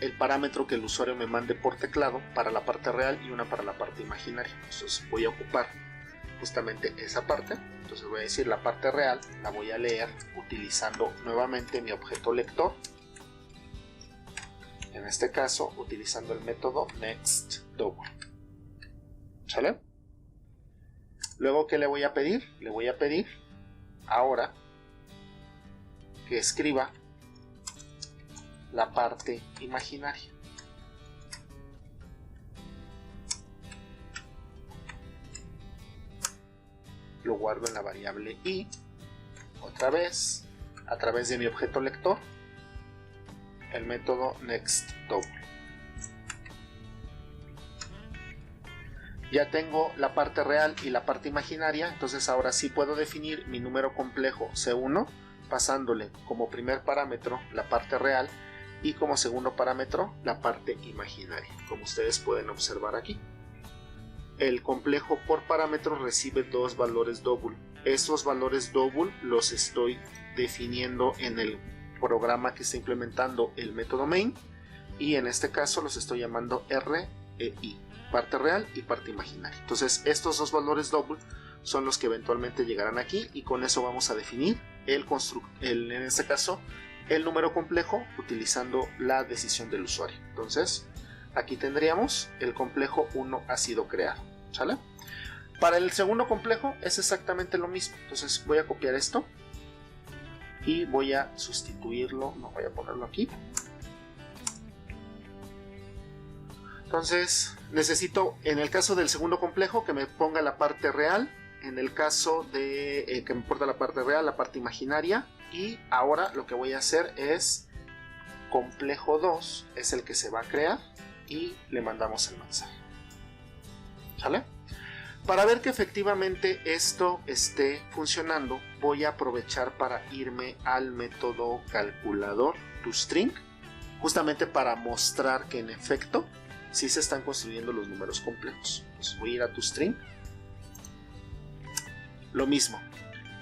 el parámetro que el usuario me mande por teclado para la parte real y una para la parte imaginaria. Entonces voy a ocupar justamente esa parte. Entonces voy a decir la parte real, la voy a leer utilizando nuevamente mi objeto lector. En este caso utilizando el método nextDouble. ¿Sale? Luego, ¿qué le voy a pedir? Le voy a pedir ahora que escriba la parte imaginaria. Lo guardo en la variable i, otra vez, a través de mi objeto lector, el método nextDouble. Ya tengo la parte real y la parte imaginaria, entonces ahora sí puedo definir mi número complejo C1, pasándole como primer parámetro la parte real y como segundo parámetro la parte imaginaria, como ustedes pueden observar aquí. El complejo por parámetro recibe 2 valores double. Estos valores double los estoy definiendo en el programa que está implementando el método main, y en este caso los estoy llamando R e I, parte real y parte imaginaria. Entonces estos 2 valores double son los que eventualmente llegarán aquí, y con eso vamos a definir en este caso el número complejo utilizando la decisión del usuario. Entonces aquí tendríamos el complejo 1 ha sido creado, ¿sale? Para el segundo complejo es exactamente lo mismo. Entonces voy a copiar esto y voy a sustituirlo, no voy a ponerlo aquí. Entonces necesito, en el caso del segundo complejo, que me ponga la parte real, en el caso de que me importa la parte real, la parte imaginaria, y ahora lo que voy a hacer es complejo 2 es el que se va a crear y le mandamos el mensaje, ¿sale? Para ver que efectivamente esto esté funcionando, voy a aprovechar para irme al método calculador toString, justamente para mostrar que en efecto sí se están construyendo los números complejos. Entonces voy a ir a toString. Lo mismo,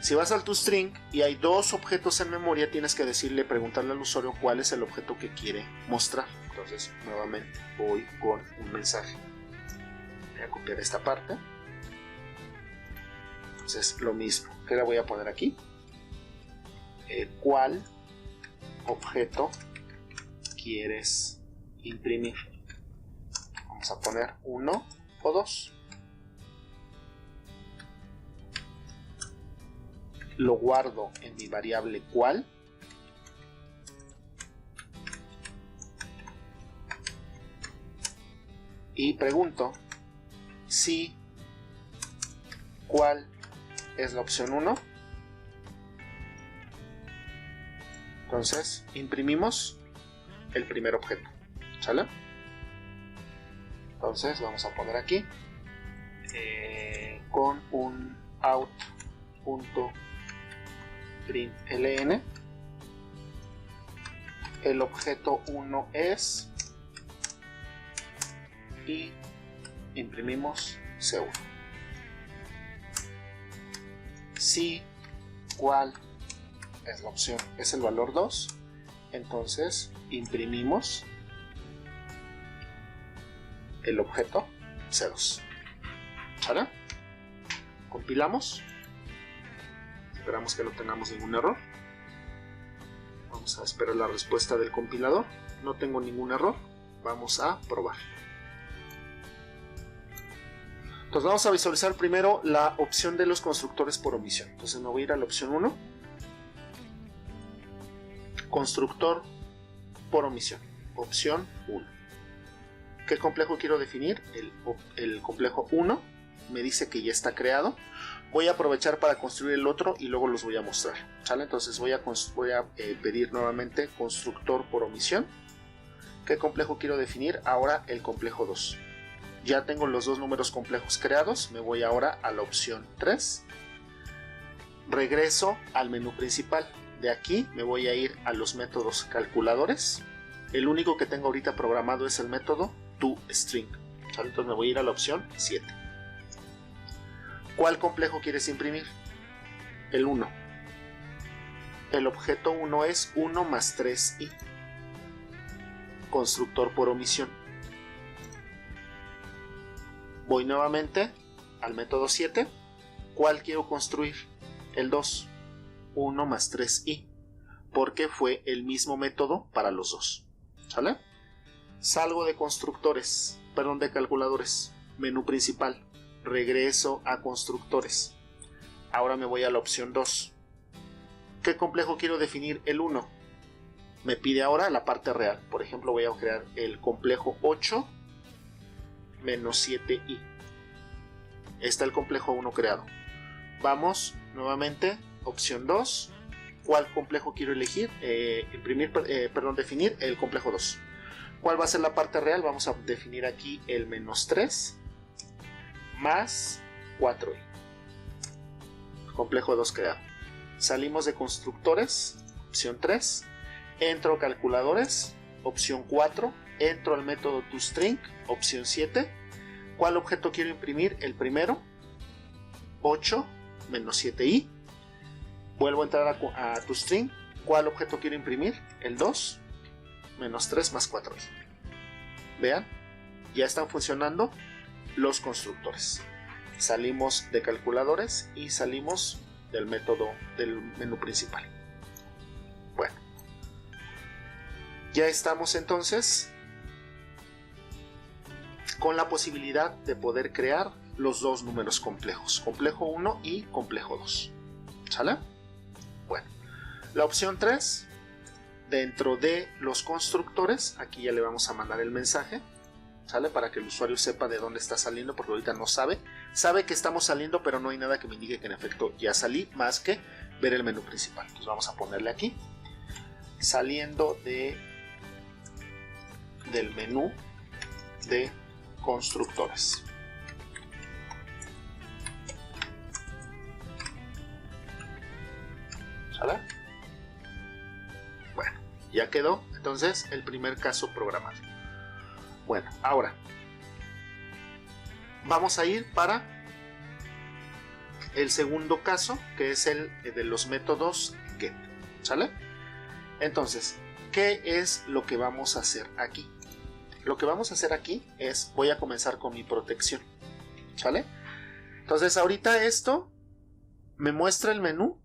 si vas al toString y hay 2 objetos en memoria, tienes que preguntarle al usuario cuál es el objeto que quiere mostrar. Entonces nuevamente voy con un mensaje. Voy a copiar esta parte. Entonces lo mismo, ¿qué le voy a poner aquí? ¿Cuál objeto quieres imprimir? Vamos a poner 1 o 2. Lo guardo en mi variable cuál. Y pregunto si cuál es la opción 1. Entonces imprimimos el primer objeto, ¿sale? Entonces vamos a poner aquí con un out.println el objeto 1 es, y imprimimos C1. Si cuál es la opción es el valor 2, entonces imprimimos el objeto C2. ¿Sale? Compilamos. Esperamos que no tengamos ningún error. Vamos a esperar la respuesta del compilador. No tengo ningún error. Vamos a probar. Entonces vamos a visualizar primero la opción de los constructores por omisión. Entonces me voy a ir a la opción 1. Constructor por omisión. Opción 1. ¿Qué complejo quiero definir? El complejo 1 me dice que ya está creado. Voy a aprovechar para construir el otro y luego los voy a mostrar. ¿Sale? Entonces voy a pedir nuevamente constructor por omisión. ¿Qué complejo quiero definir? Ahora el complejo 2. Ya tengo los dos números complejos creados. Me voy ahora a la opción 3. Regreso al menú principal. De aquí me voy a ir a los métodos calculadores. El único que tengo ahorita programado es el método toString. ¿Sale? Entonces me voy a ir a la opción 7. ¿Cuál complejo quieres imprimir? El 1. El objeto 1 es 1 más 3i. Constructor por omisión. Voy nuevamente al método 7. ¿Cuál quiero construir? El 2. 1 más 3i. Porque fue el mismo método para los dos. ¿Sale? Salgo de constructores, perdón, de calculadores. Menú principal. Regreso a constructores. Ahora me voy a la opción 2. ¿Qué complejo quiero definir? El 1. Me pide ahora la parte real. Por ejemplo, voy a crear el complejo 8 menos 7i. Está el complejo 1 creado. Vamos nuevamente, opción 2. ¿Cuál complejo quiero elegir? Definir el complejo 2. ¿Cuál va a ser la parte real? Vamos a definir aquí el menos 3 más 4i. Complejo 2 creado. Salimos de constructores, opción 3. Entro a calculadores, opción 4. Entro al método toString, opción 7. ¿Cuál objeto quiero imprimir? El primero, 8 menos 7i. Vuelvo a entrar a toString. ¿Cuál objeto quiero imprimir? El 2 menos 3 más 4i. Vean, ya están funcionando los constructores. Salimos de calculadores y salimos del método del menú principal. Bueno, ya estamos entonces con la posibilidad de poder crear los dos números complejos, complejo 1 y complejo 2. ¿Sale? Bueno, la opción 3, dentro de los constructores, aquí ya le vamos a mandar el mensaje, ¿sale? Para que el usuario sepa de dónde está saliendo, porque ahorita no sabe. Sabe que estamos saliendo, pero no hay nada que me indique que en efecto ya salí, más que ver el menú principal. Entonces vamos a ponerle aquí, saliendo del menú de constructores. ¿Sale? Bueno, ya quedó entonces el primer caso programado. Bueno, ahora vamos a ir para el segundo caso, que es el de los métodos get. ¿Sale? Entonces, ¿qué es lo que vamos a hacer aquí? Lo que vamos a hacer aquí es, voy a comenzar con mi protección. ¿Sale? Entonces, ahorita esto me muestra el menú,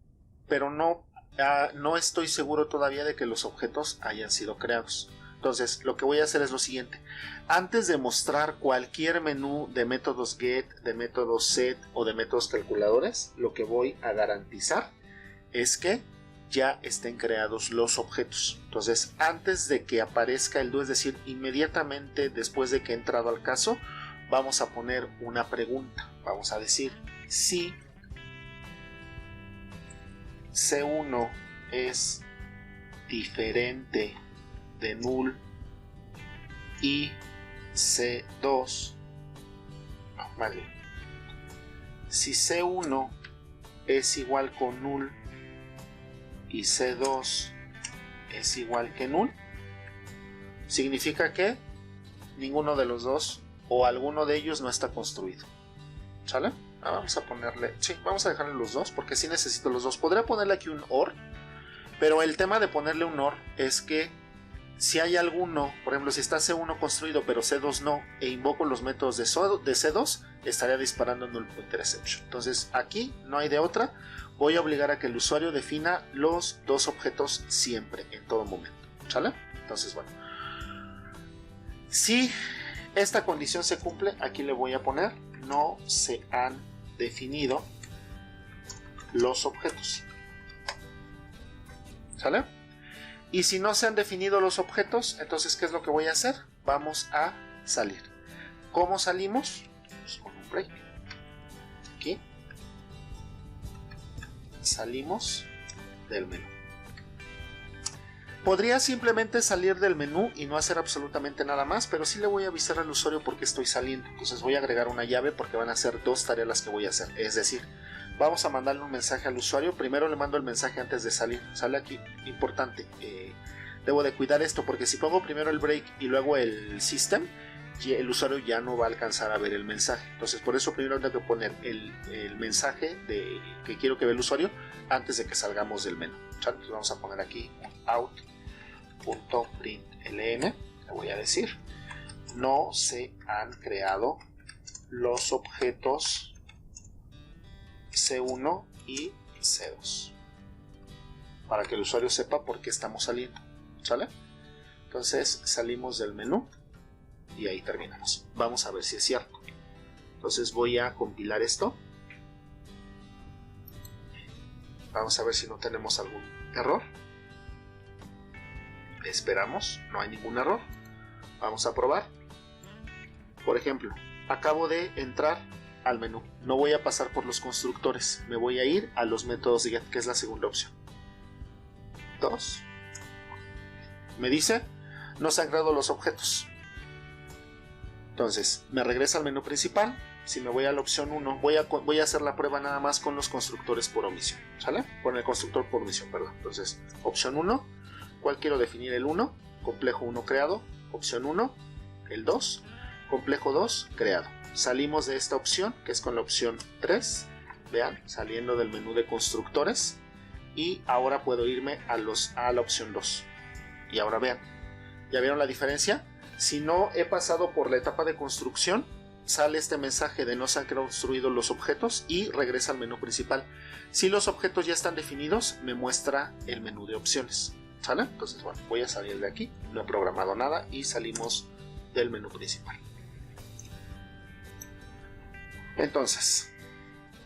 pero no estoy seguro todavía de que los objetos hayan sido creados. Entonces, lo que voy a hacer es lo siguiente. Antes de mostrar cualquier menú de métodos get, de métodos set o de métodos calculadores, lo que voy a garantizar es que ya estén creados los objetos. Entonces, antes de que aparezca el do, es decir, inmediatamente después de que he entrado al caso, vamos a poner una pregunta. Vamos a decir, si C1 es diferente de null y C2, vale, si C1 es igual con null y C2 es igual que null, significa que ninguno de los dos o alguno de ellos no está construido. ¿Sale? Vamos a ponerle, sí, vamos a dejarle los dos porque sí necesito los dos. Podría ponerle aquí un OR, pero el tema de ponerle un OR es que si hay alguno, por ejemplo, si está C1 construido pero C2 no, e invoco los métodos de C2, estaría disparando null pointer exception. Entonces aquí no hay de otra, voy a obligar a que el usuario defina los dos objetos siempre, en todo momento. ¿Sale? Entonces, bueno, si esta condición se cumple, aquí le voy a poner no se han definido los objetos. ¿Sale? Y si no se han definido los objetos, entonces ¿qué es lo que voy a hacer? Vamos a salir. ¿Cómo salimos? Pues con un break. Aquí. Salimos del menú. Podría simplemente salir del menú y no hacer absolutamente nada más, pero sí le voy a avisar al usuario porque estoy saliendo. Entonces voy a agregar una llave porque van a ser dos tareas las que voy a hacer. Es decir, vamos a mandarle un mensaje al usuario. Primero le mando el mensaje antes de salir. Sale aquí, importante. Debo de cuidar esto porque si pongo primero el break y luego el system, el usuario ya no va a alcanzar a ver el mensaje. Entonces por eso primero tengo que poner el mensaje que quiero que vea el usuario antes de que salgamos del menú. Entonces vamos a poner aquí out.println. Le voy a decir: no se han creado los objetos C1 y C2, para que el usuario sepa por qué estamos saliendo. ¿Sale? Entonces salimos del menú y ahí terminamos. Vamos a ver si es cierto. Entonces voy a compilar esto. Vamos a ver si no tenemos algún error. Esperamos, no hay ningún error. Vamos a probar. Por ejemplo, acabo de entrar al menú. No voy a pasar por los constructores. Me voy a ir a los métodos get, que es la segunda opción. 2. Me dice: no se han creado los objetos. Entonces, me regresa al menú principal. Si me voy a la opción 1, voy a hacer la prueba nada más con los constructores por omisión. ¿Sale? Con el constructor por omisión, perdón. Entonces, opción 1. ¿Cuál quiero definir? El 1. Complejo 1 creado. Opción 1. El 2. Complejo 2 creado. Salimos de esta opción, que es con la opción 3. Vean, saliendo del menú de constructores. Y ahora puedo irme a la opción 2. Y ahora vean. ¿Ya vieron la diferencia? Si no he pasado por la etapa de construcción, sale este mensaje de no se han construido los objetos y regresa al menú principal. Si los objetos ya están definidos, me muestra el menú de opciones. ¿Sale? Entonces, bueno, voy a salir de aquí. No he programado nada y salimos del menú principal. Entonces,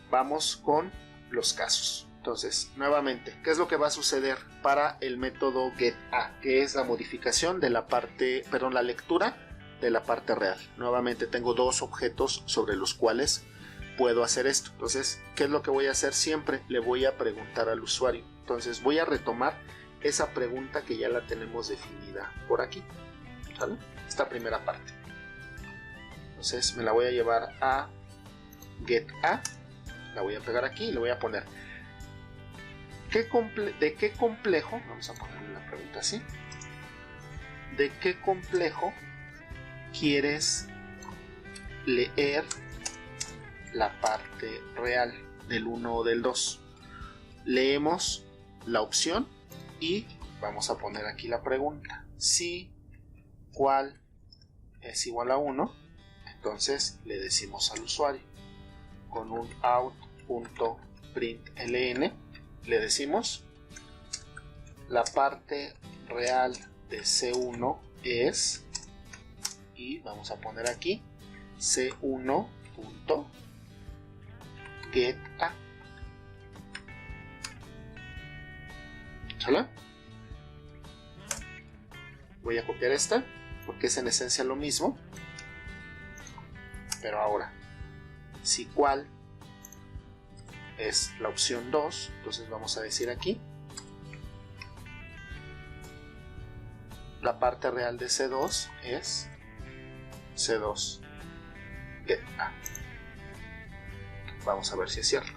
vamos con los casos. Entonces, nuevamente, ¿qué es lo que va a suceder para el método getA? Que es la modificación de la parte, perdón, la lectura de la parte real. Nuevamente tengo dos objetos sobre los cuales puedo hacer esto. Entonces, ¿qué es lo que voy a hacer siempre? Le voy a preguntar al usuario. Entonces, voy a retomar esa pregunta que ya la tenemos definida por aquí. ¿Sale? Esta primera parte. Entonces, me la voy a llevar a getA. La voy a pegar aquí y le voy a poner: ¿de qué complejo? Vamos a ponerle la pregunta así. ¿De qué complejo quieres leer la parte real del 1 o del 2? Leemos la opción y vamos a poner aquí la pregunta. Si cuál es igual a 1, entonces le decimos al usuario con un out.println, le decimos: la parte real de C1 es, y vamos a poner aquí C1.getA. ¿Sale? Voy a copiar esta porque es en esencia lo mismo, pero ahora, si cuál es la opción 2, entonces vamos a decir aquí: la parte real de C2 es C2 getA. Vamos a ver si es cierto.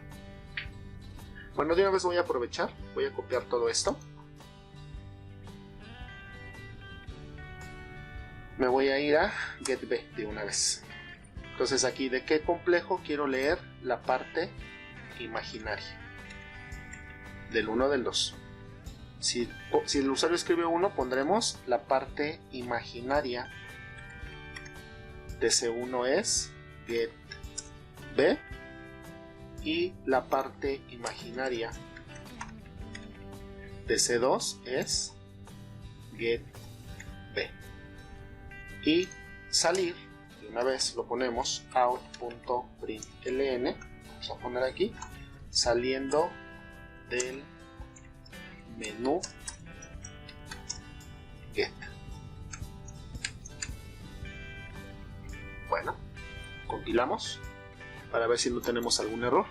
Bueno, de una vez voy a aprovechar, voy a copiar todo esto. Me voy a ir a getB de una vez. Entonces aquí, ¿de qué complejo quiero leer la parte imaginaria? Del 1 o del 2. Si el usuario escribe 1, pondremos la parte imaginaria de C1 es getB y la parte imaginaria de C2 es getB. Y salir, de una vez lo ponemos out.println, vamos a poner aquí, saliendo del menú compilamos para ver si no tenemos algún error.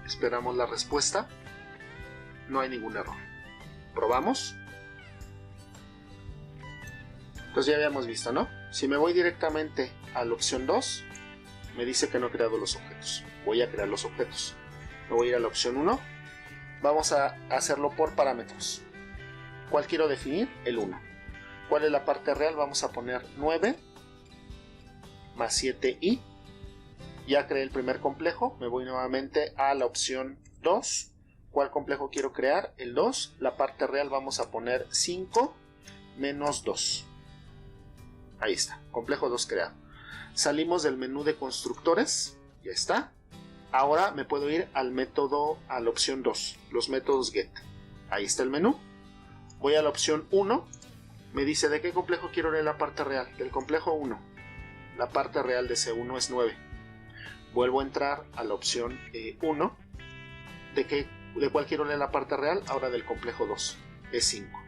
Esperamos la respuesta. No hay ningún error. Probamos. Entonces ya habíamos visto, ¿no? Si me voy directamente a la opción 2, me dice que no he creado los objetos. Voy a crear los objetos. Me voy a ir a la opción 1. Vamos a hacerlo por parámetros. ¿Cuál quiero definir? El 1. ¿Cuál es la parte real? Vamos a poner 9 más 7i. Ya creé el primer complejo. Me voy nuevamente a la opción 2. ¿Cuál complejo quiero crear? El 2. La parte real vamos a poner 5 menos 2. Ahí está. Complejo 2 creado. Salimos del menú de constructores. Ya está. Ahora me puedo ir al método, a la opción 2. Los métodos get. Ahí está el menú. Voy a la opción 1. Me dice de qué complejo quiero leer la parte real. Del complejo 1. La parte real de C1 es 9. Vuelvo a entrar a la opción 1. ¿De cuál quiero leer la parte real? Ahora del complejo 2. Es 5.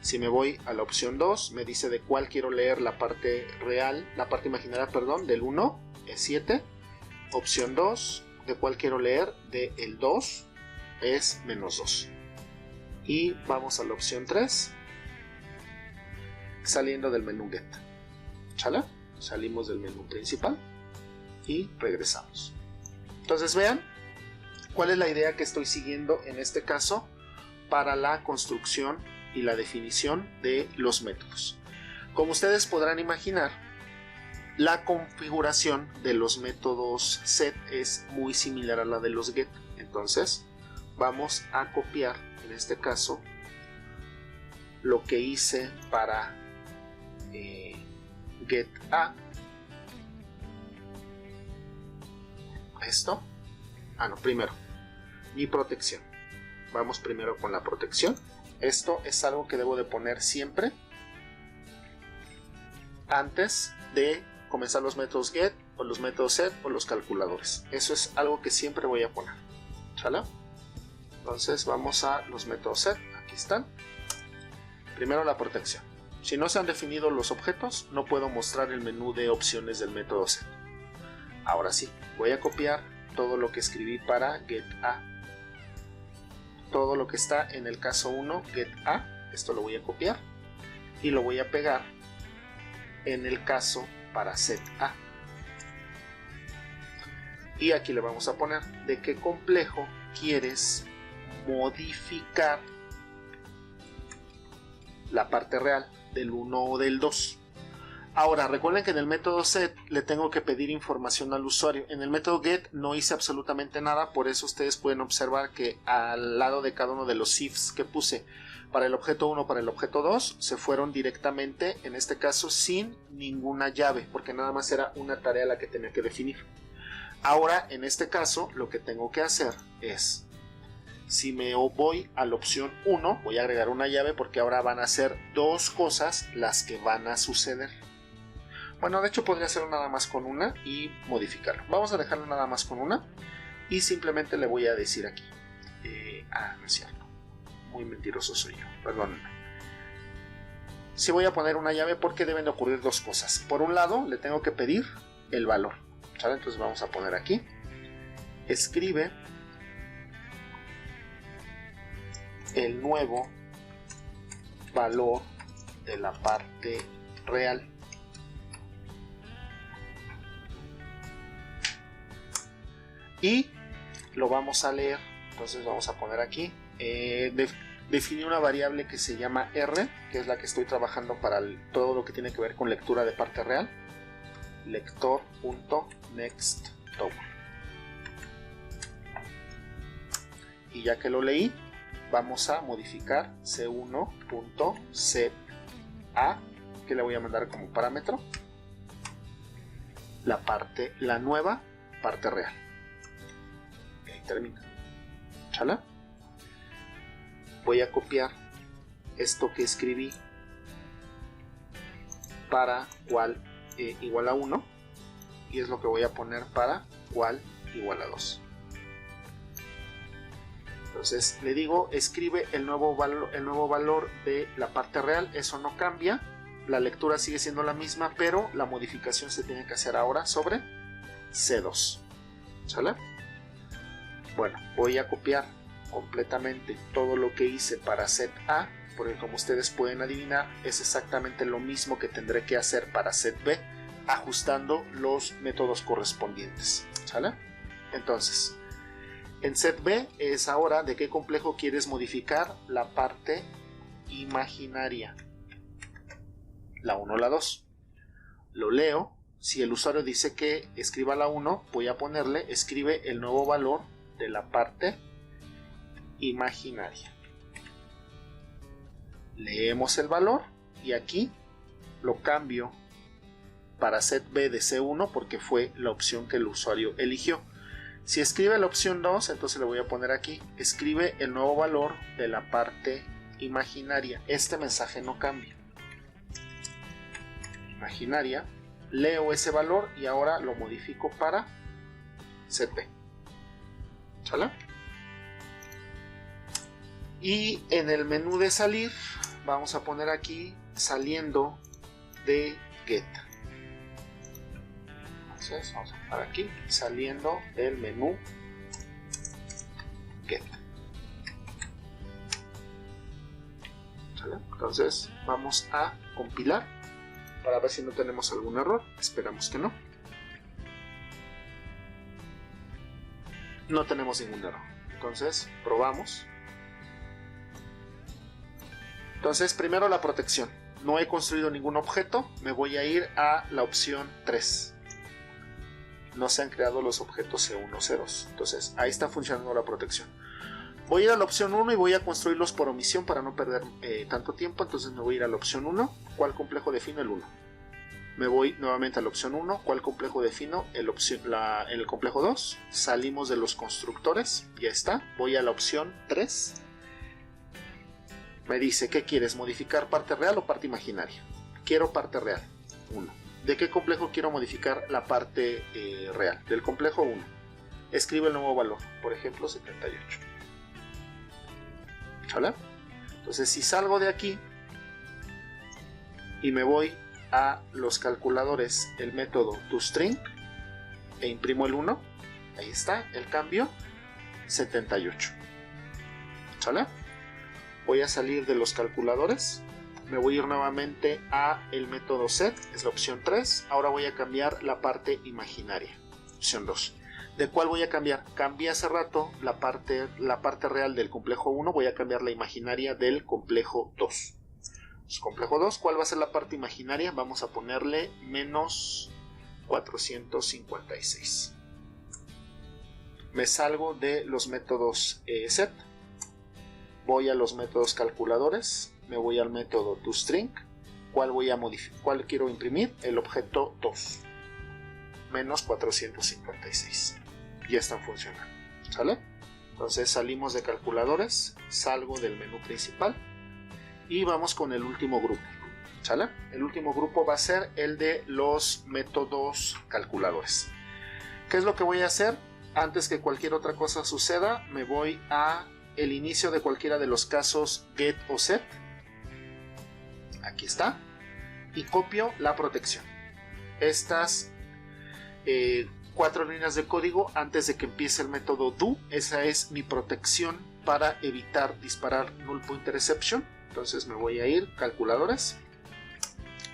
Si me voy a la opción 2, me dice de cuál quiero leer la parte real, la parte imaginaria, perdón, del 1. Es 7. Opción 2. ¿De cuál quiero leer? Del 2. Es menos 2. Y vamos a la opción 3. Saliendo del menú get. ¿Chala? Salimos del menú principal y regresamos. Entonces vean cuál es la idea que estoy siguiendo en este caso para la construcción y la definición de los métodos. Como ustedes podrán imaginar, la configuración de los métodos set es muy similar a la de los get. Entonces vamos a copiar en este caso lo que hice para get a. Esto. Primero mi protección. Vamos primero con la protección. Esto es algo que debo de poner siempre antes de comenzar los métodos get o los métodos set o los calculadores. Eso es algo que siempre voy a poner. ¿Sale? Entonces vamos a los métodos set. Aquí están. Primero la protección. Si no se han definido los objetos, no puedo mostrar el menú de opciones del método set. Ahora sí, voy a copiar todo lo que escribí para get a. Todo lo que está en el caso 1, get a, esto lo voy a copiar y lo voy a pegar en el caso para set a. Y aquí le vamos a poner de qué complejo quieres modificar la parte real, del 1 o del 2. Ahora, recuerden que en el método set le tengo que pedir información al usuario. En el método get no hice absolutamente nada, por eso ustedes pueden observar que al lado de cada uno de los ifs que puse para el objeto 1, para el objeto 2, se fueron directamente, en este caso, sin ninguna llave, porque nada más era una tarea la que tenía que definir. Ahora, en este caso, lo que tengo que hacer es, si me voy a la opción 1, voy a agregar una llave porque ahora van a ser dos cosas las que van a suceder. Bueno, de hecho podría hacerlo nada más con una y modificarlo. Vamos a dejarlo nada más con una y simplemente le voy a decir aquí. No es cierto. Muy mentiroso soy yo, perdónenme. Si voy a poner una llave porque deben de ocurrir dos cosas. Por un lado, le tengo que pedir el valor. ¿Sale? Entonces vamos a poner aquí. Escribe el nuevo valor de la parte real. Y lo vamos a leer. Entonces vamos a poner aquí. Definí una variable que se llama R, que es la que estoy trabajando para todo lo que tiene que ver con lectura de parte real. Lector.nextTower. Y ya que lo leí, vamos a modificar c1.setA, que le voy a mandar como parámetro la nueva parte real. Termina. ¿Chala? Voy a copiar esto que escribí para cual igual a 1 y es lo que voy a poner para cual igual a 2. Entonces le digo, escribe el nuevo valor de la parte real. Eso no cambia. la lectura sigue siendo la misma, pero la modificación se tiene que hacer ahora sobre C2. ¿Sale? Bueno, voy a copiar completamente todo lo que hice para set A, porque como ustedes pueden adivinar, es exactamente lo mismo que tendré que hacer para set B, ajustando los métodos correspondientes. ¿Sale? Entonces, en set B es ahora de qué complejo quieres modificar la parte imaginaria, la 1 o la 2. Lo leo. Si el usuario dice que escriba la 1, voy a ponerle escribe el nuevo valor de la parte imaginaria. Leemos el valor y aquí lo cambio para set B de C1 porque fue la opción que el usuario eligió. Si escribe la opción 2, entonces le voy a poner aquí escribe el nuevo valor de la parte imaginaria. Este mensaje no cambia. Imaginaria. Leo ese valor y ahora lo modifico para set B. ¿Sale? Y en el menú de salir vamos a poner aquí saliendo de get. Entonces vamos a poner aquí saliendo del menú get. ¿Sale? Entonces vamos a compilar para ver si no tenemos algún error. Esperamos que no. No tenemos ningún error. Entonces probamos. Entonces primero la protección. No he construido ningún objeto. Me voy a ir a la opción 3. No se han creado los objetos C1, C2. Entonces ahí está funcionando la protección. Voy a ir a la opción 1 y voy a construirlos por omisión para no perder tanto tiempo. Entonces me voy a ir a la opción 1. ¿Cuál complejo defino? El 1. Me voy nuevamente a la opción 1. ¿Cuál complejo defino? El complejo 2. Salimos de los constructores. Ya está. Voy a la opción 3. Me dice, ¿qué quieres? ¿Modificar parte real o parte imaginaria? Quiero parte real. 1. ¿De qué complejo quiero modificar la parte real? Del complejo 1. Escribe el nuevo valor. Por ejemplo, 78. ¿Vale? Entonces si salgo de aquí y me voy a los calculadores, el método toString, e imprimo el 1, ahí está el cambio, 78. ¿Sale? Voy a salir de los calculadores, me voy a ir nuevamente a el método set, es la opción 3, ahora voy a cambiar la parte imaginaria, opción 2. ¿De cuál voy a cambiar? Cambié hace rato la parte real del complejo 1, voy a cambiar la imaginaria del complejo 2. Complejo 2, ¿cuál va a ser la parte imaginaria? Vamos a ponerle menos 456. Me salgo de los métodos set, voy a los métodos calculadores, me voy al método toString, ¿cuál voy a modificar? ¿Cuál quiero imprimir? El objeto 2, menos 456. Ya están funcionando. ¿Sale? Entonces salimos de calculadores, salgo del menú principal y vamos con el último grupo. ¿Sale? El último grupo va a ser el de los métodos calculadores. ¿Qué es lo que voy a hacer? Antes que cualquier otra cosa suceda, me voy a el inicio de cualquiera de los casos get o set. Aquí está. Y copio la protección. Estas 4 líneas de código antes de que empiece el método do. Esa es mi protección para evitar disparar null pointer exception. Entonces me voy a ir calculadores.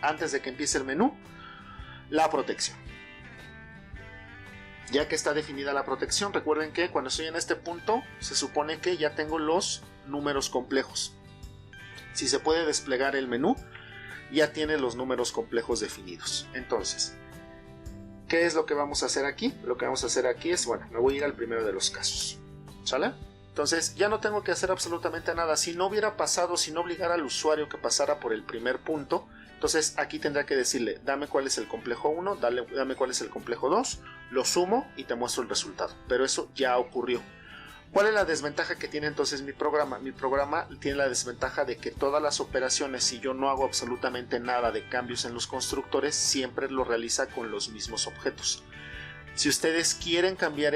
Antes de que empiece el menú, la protección. Ya que está definida la protección, recuerden que cuando estoy en este punto se supone que ya tengo los números complejos. Si se puede desplegar el menú, ya tiene los números complejos definidos. Entonces, ¿qué es lo que vamos a hacer aquí? Lo que vamos a hacer aquí es, bueno, me voy a ir al primero de los casos. ¿Sale? Entonces ya no tengo que hacer absolutamente nada. Si no hubiera pasado, si no obligara al usuario que pasara por el primer punto, entonces aquí tendrá que decirle, dame cuál es el complejo 1, dame cuál es el complejo 2, lo sumo y te muestro el resultado. Pero eso ya ocurrió. ¿Cuál es la desventaja que tiene entonces mi programa? Mi programa tiene la desventaja de que todas las operaciones, si yo no hago absolutamente nada de cambios en los constructores, siempre lo realiza con los mismos objetos. Si ustedes quieren cambiar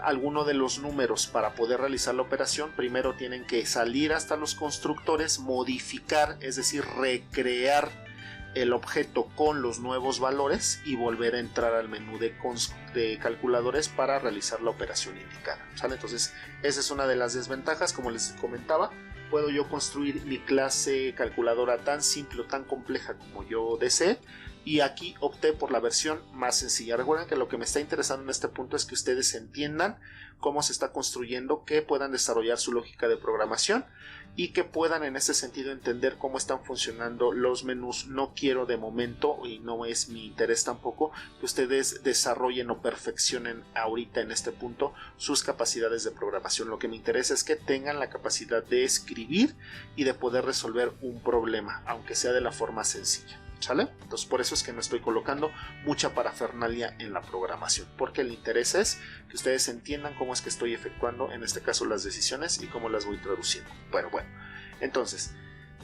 alguno de los números para poder realizar la operación, primero tienen que salir hasta los constructores, modificar, es decir, recrear el objeto con los nuevos valores y volver a entrar al menú de calculadores para realizar la operación indicada, ¿sale? Entonces esa es una de las desventajas. Como les comentaba, puedo yo construir mi clase calculadora tan simple o tan compleja como yo desee, y aquí opté por la versión más sencilla. Recuerden que lo que me está interesando en este punto es que ustedes entiendan cómo se está construyendo, que puedan desarrollar su lógica de programación y que puedan en ese sentido entender cómo están funcionando los menús. No quiero de momento, y no es mi interés tampoco, que ustedes desarrollen o perfeccionen ahorita en este punto sus capacidades de programación. Lo que me interesa es que tengan la capacidad de escribir y de poder resolver un problema, aunque sea de la forma sencilla, ¿sale? Entonces por eso es que no estoy colocando mucha parafernalia en la programación, porque el interés es que ustedes entiendan cómo es que estoy efectuando en este caso las decisiones y cómo las voy traduciendo. Bueno, entonces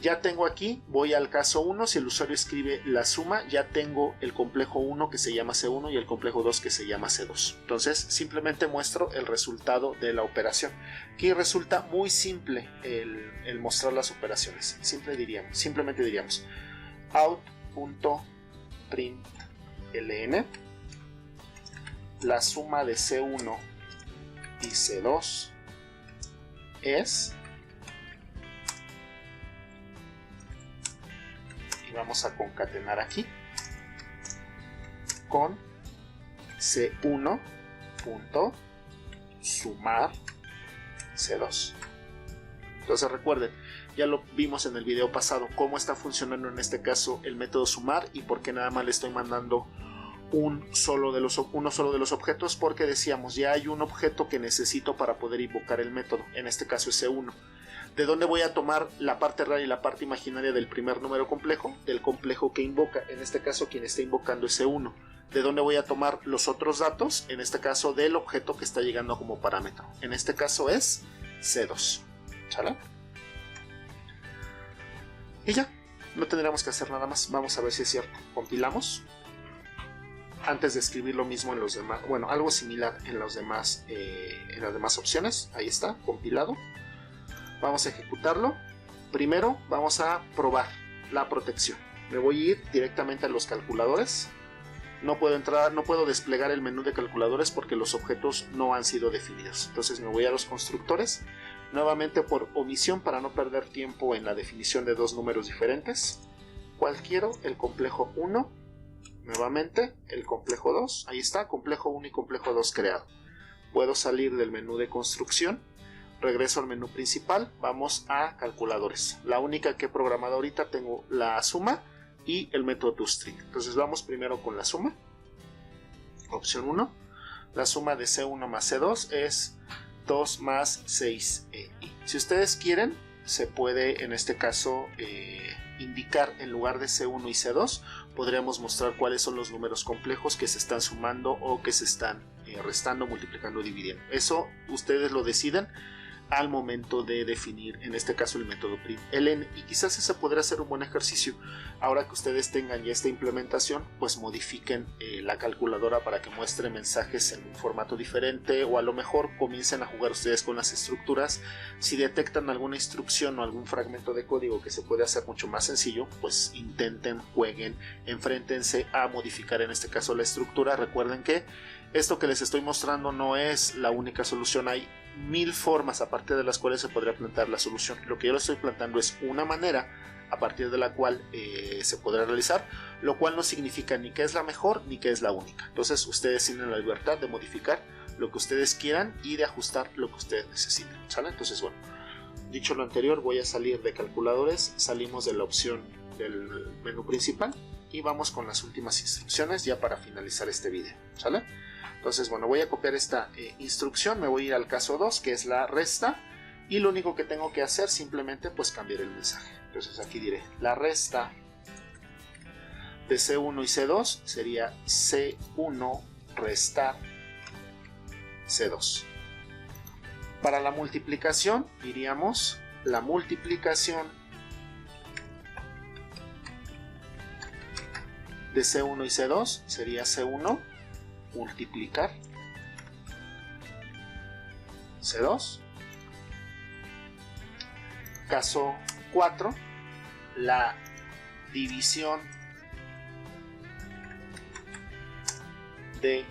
ya tengo aquí, voy al caso 1, si el usuario escribe la suma, ya tengo el complejo 1 que se llama C1 y el complejo 2 que se llama C2. Entonces simplemente muestro el resultado de la operación. Aquí resulta muy simple el mostrar las operaciones. Simplemente diríamos out.println la suma de C1 y C2 es, y vamos a concatenar aquí con C1.sumar C2. Entonces recuerden, ya lo vimos en el video pasado, cómo está funcionando en este caso el método sumar y por qué nada más le estoy mandando uno solo de los objetos, porque decíamos, ya hay un objeto que necesito para poder invocar el método, en este caso es C1. ¿De dónde voy a tomar la parte real y la parte imaginaria del primer número complejo? Del complejo que invoca, en este caso quien está invocando es C1. ¿De dónde voy a tomar los otros datos? En este caso del objeto que está llegando como parámetro, en este caso es C2, ¿sale? Y ya, no tendríamos que hacer nada más. Vamos a ver si es cierto. Compilamos. Antes de escribir lo mismo en los demás, bueno, algo similar en las demás opciones. Ahí está, compilado. Vamos a ejecutarlo. Primero vamos a probar la protección. Me voy a ir directamente a los calculadores. No puedo desplegar el menú de calculadores porque los objetos no han sido definidos. Entonces me voy a los constructores. Nuevamente por omisión, para no perder tiempo en la definición de dos números diferentes. ¿Cuál quiero? El complejo 1. Nuevamente el complejo 2. Ahí está, complejo 1 y complejo 2 creado. Puedo salir del menú de construcción. Regreso al menú principal. Vamos a calculadores. La única que he programado ahorita, tengo la suma y el método toString. Entonces vamos primero con la suma. Opción 1. La suma de C1 más C2 es 2 más 6i. Si ustedes quieren, se puede en este caso indicar en lugar de C1 y C2, podríamos mostrar cuáles son los números complejos que se están sumando o que se están restando, multiplicando o dividiendo. Eso ustedes lo deciden al momento de definir en este caso el método println, y quizás ese podría ser un buen ejercicio. Ahora que ustedes tengan ya esta implementación, pues modifiquen la calculadora para que muestre mensajes en un formato diferente, o a lo mejor comiencen a jugar ustedes con las estructuras. Si detectan alguna instrucción o algún fragmento de código que se puede hacer mucho más sencillo, pues intenten, jueguen, enfréntense a modificar en este caso la estructura. Recuerden que esto que les estoy mostrando no es la única solución, hay 1000 formas a partir de las cuales se podría plantear la solución. Lo que yo les estoy planteando es una manera a partir de la cual se podrá realizar, lo cual no significa ni que es la mejor ni que es la única. Entonces ustedes tienen la libertad de modificar lo que ustedes quieran y de ajustar lo que ustedes necesiten, ¿sale? Entonces, bueno, dicho lo anterior, voy a salir de calculadores, salimos de la opción del menú principal y vamos con las últimas instrucciones ya para finalizar este video, ¿sale? Entonces, bueno, voy a copiar esta instrucción, me voy a ir al caso 2, que es la resta, y lo único que tengo que hacer simplemente pues cambiar el mensaje. Entonces aquí diré, la resta de C1 y C2 sería C1 restar C2. Para la multiplicación diríamos, la multiplicación de C1 y C2 sería C1 multiplicar C2. Caso 4, la división de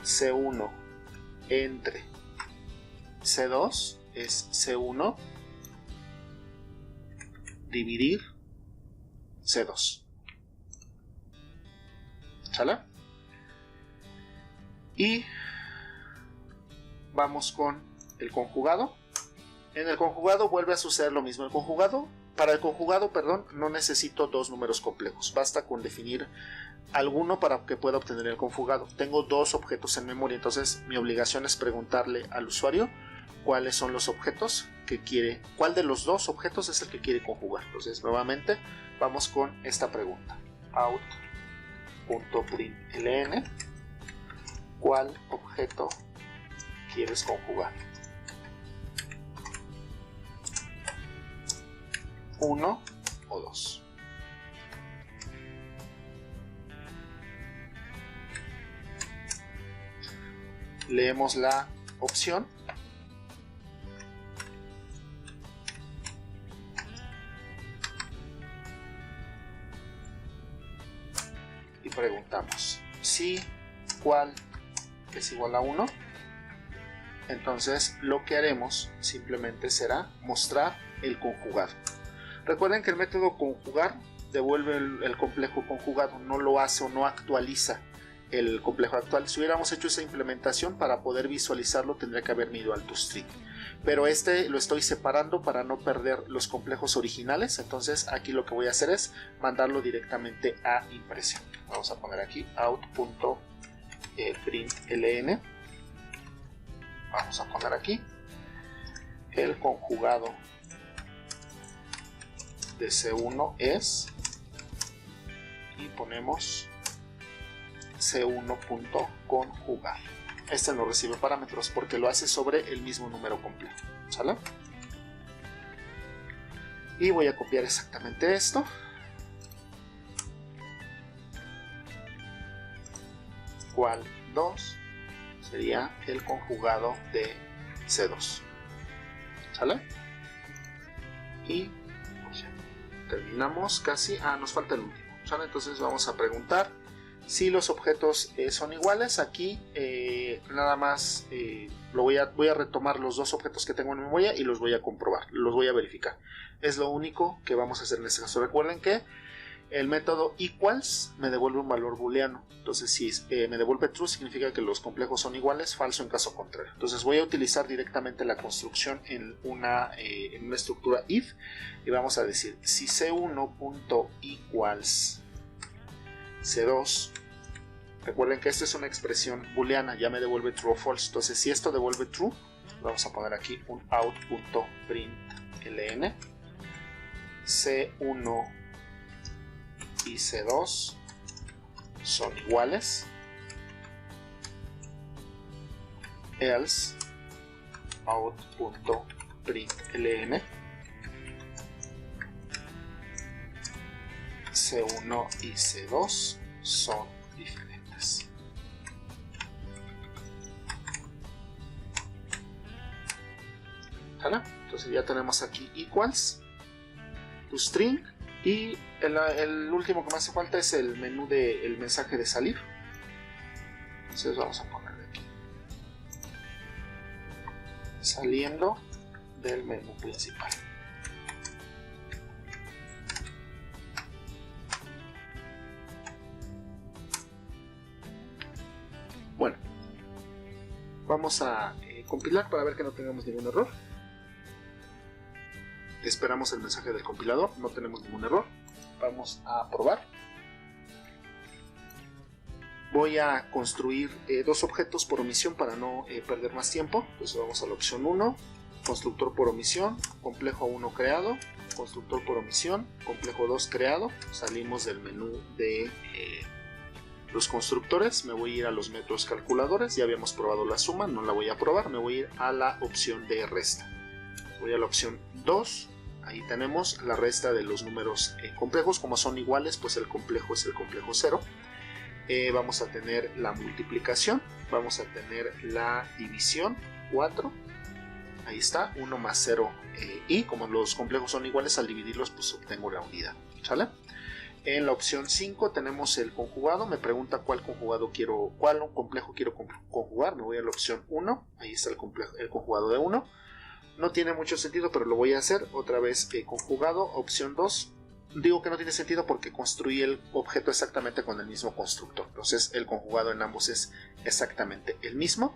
C1 entre C2 es C1 dividir C2. ¿Sale? Y vamos con el conjugado. En el conjugado vuelve a suceder lo mismo. Para el conjugado, no necesito dos números complejos. Basta con definir alguno para que pueda obtener el conjugado. Tengo dos objetos en memoria, entonces mi obligación es preguntarle al usuario cuáles son los objetos que quiere, cuál de los dos objetos es el que quiere conjugar. Entonces, nuevamente, vamos con esta pregunta. Out.println, ¿cuál objeto quieres conjugar? 1 o 2. Leemos la opción y preguntamos si cuál es igual a 1. Entonces lo que haremos simplemente será mostrar el conjugado. Recuerden que el método conjugar devuelve el complejo conjugado, no lo hace o no actualiza el complejo actual. Si hubiéramos hecho esa implementación, para poder visualizarlo tendría que haberme ido al toString, pero este lo estoy separando para no perder los complejos originales. Entonces aquí lo que voy a hacer es mandarlo directamente a impresión. Vamos a poner aquí out.println. Vamos a poner aquí el conjugado de C1 es, y ponemos C1.conjugar. Este no recibe parámetros porque lo hace sobre el mismo número complejo. ¿Sale? Y voy a copiar exactamente esto. ¿Cuál 2? Sería el conjugado de C2. ¿Sale? Y pues, terminamos casi. Nos falta el último. ¿Sale? Entonces vamos a preguntar si los objetos son iguales. Aquí nada más voy a retomar los dos objetos que tengo en memoria y los voy a comprobar, los voy a verificar. Es lo único que vamos a hacer en este caso. Recuerden que el método equals me devuelve un valor booleano. Entonces si me devuelve true significa que los complejos son iguales, falso en caso contrario. Entonces voy a utilizar directamente la construcción en una estructura if y vamos a decir si c1.equals C2, recuerden que esta es una expresión booleana, ya me devuelve true o false. Entonces si esto devuelve true, vamos a poner aquí un out.println C1 y C2 son iguales, else out.println C1 y C2 son diferentes. ¿Vale? Entonces ya tenemos aquí equals, toString, y el último que me hace falta es el menú del mensaje de salir. Entonces vamos a ponerle aquí saliendo del menú principal. Bueno, vamos a compilar para ver que no tengamos ningún error. Esperamos el mensaje del compilador, no tenemos ningún error. Vamos a probar. Voy a construir dos objetos por omisión para no perder más tiempo. Entonces vamos a la opción 1, constructor por omisión, complejo 1 creado, constructor por omisión, complejo 2 creado. Salimos del menú de los constructores, me voy a ir a los métodos calculadores. Ya habíamos probado la suma, no la voy a probar, me voy a ir a la opción de resta. Voy a la opción 2. Ahí tenemos la resta de los números complejos. Como son iguales, pues el complejo es el complejo 0. Vamos a tener la multiplicación, vamos a tener la división 4. Ahí está, 1 más 0 y como los complejos son iguales, al dividirlos pues obtengo la unidad. ¿Sale? En la opción 5 tenemos el conjugado. Me pregunta cuál complejo quiero conjugar. Me voy a la opción 1. Ahí está el conjugado de 1. No tiene mucho sentido, pero lo voy a hacer. Otra vez conjugado. Opción 2. Digo que no tiene sentido porque construí el objeto exactamente con el mismo constructor. Entonces el conjugado en ambos es exactamente el mismo.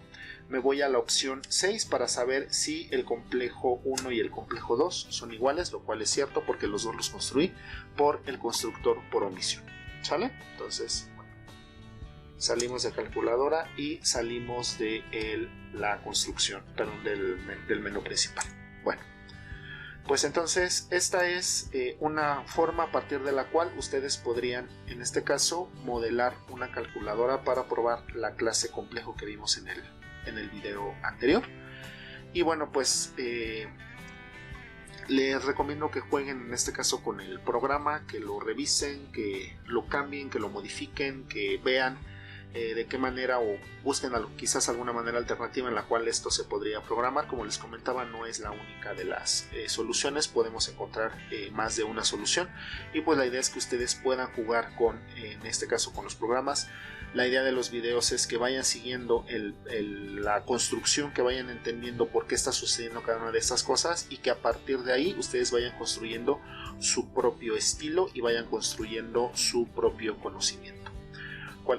Me voy a la opción 6 para saber si el complejo 1 y el complejo 2 son iguales, lo cual es cierto porque los dos los construí por el constructor por omisión. ¿Sale? Entonces, bueno, salimos de calculadora y salimos de la construcción, perdón, del menú principal. Bueno. Pues entonces esta es una forma a partir de la cual ustedes podrían, en este caso, modelar una calculadora para probar la clase complejo que vimos en el video anterior. Y bueno, pues les recomiendo que jueguen en este caso con el programa, que lo revisen, que lo cambien, que lo modifiquen, que vean de qué manera o busquen quizás alguna manera alternativa en la cual esto se podría programar. Como les comentaba, no es la única de las soluciones, podemos encontrar más de una solución y pues la idea es que ustedes puedan jugar en este caso con los programas. La idea de los videos es que vayan siguiendo la construcción, que vayan entendiendo por qué está sucediendo cada una de estas cosas y que a partir de ahí ustedes vayan construyendo su propio estilo y vayan construyendo su propio conocimiento.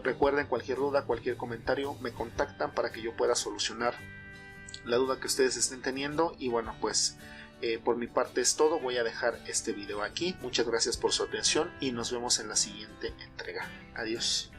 Recuerden, cualquier duda, cualquier comentario, me contactan para que yo pueda solucionar la duda que ustedes estén teniendo. Y bueno, pues por mi parte es todo. Voy a dejar este video aquí. Muchas gracias por su atención y nos vemos en la siguiente entrega. Adiós.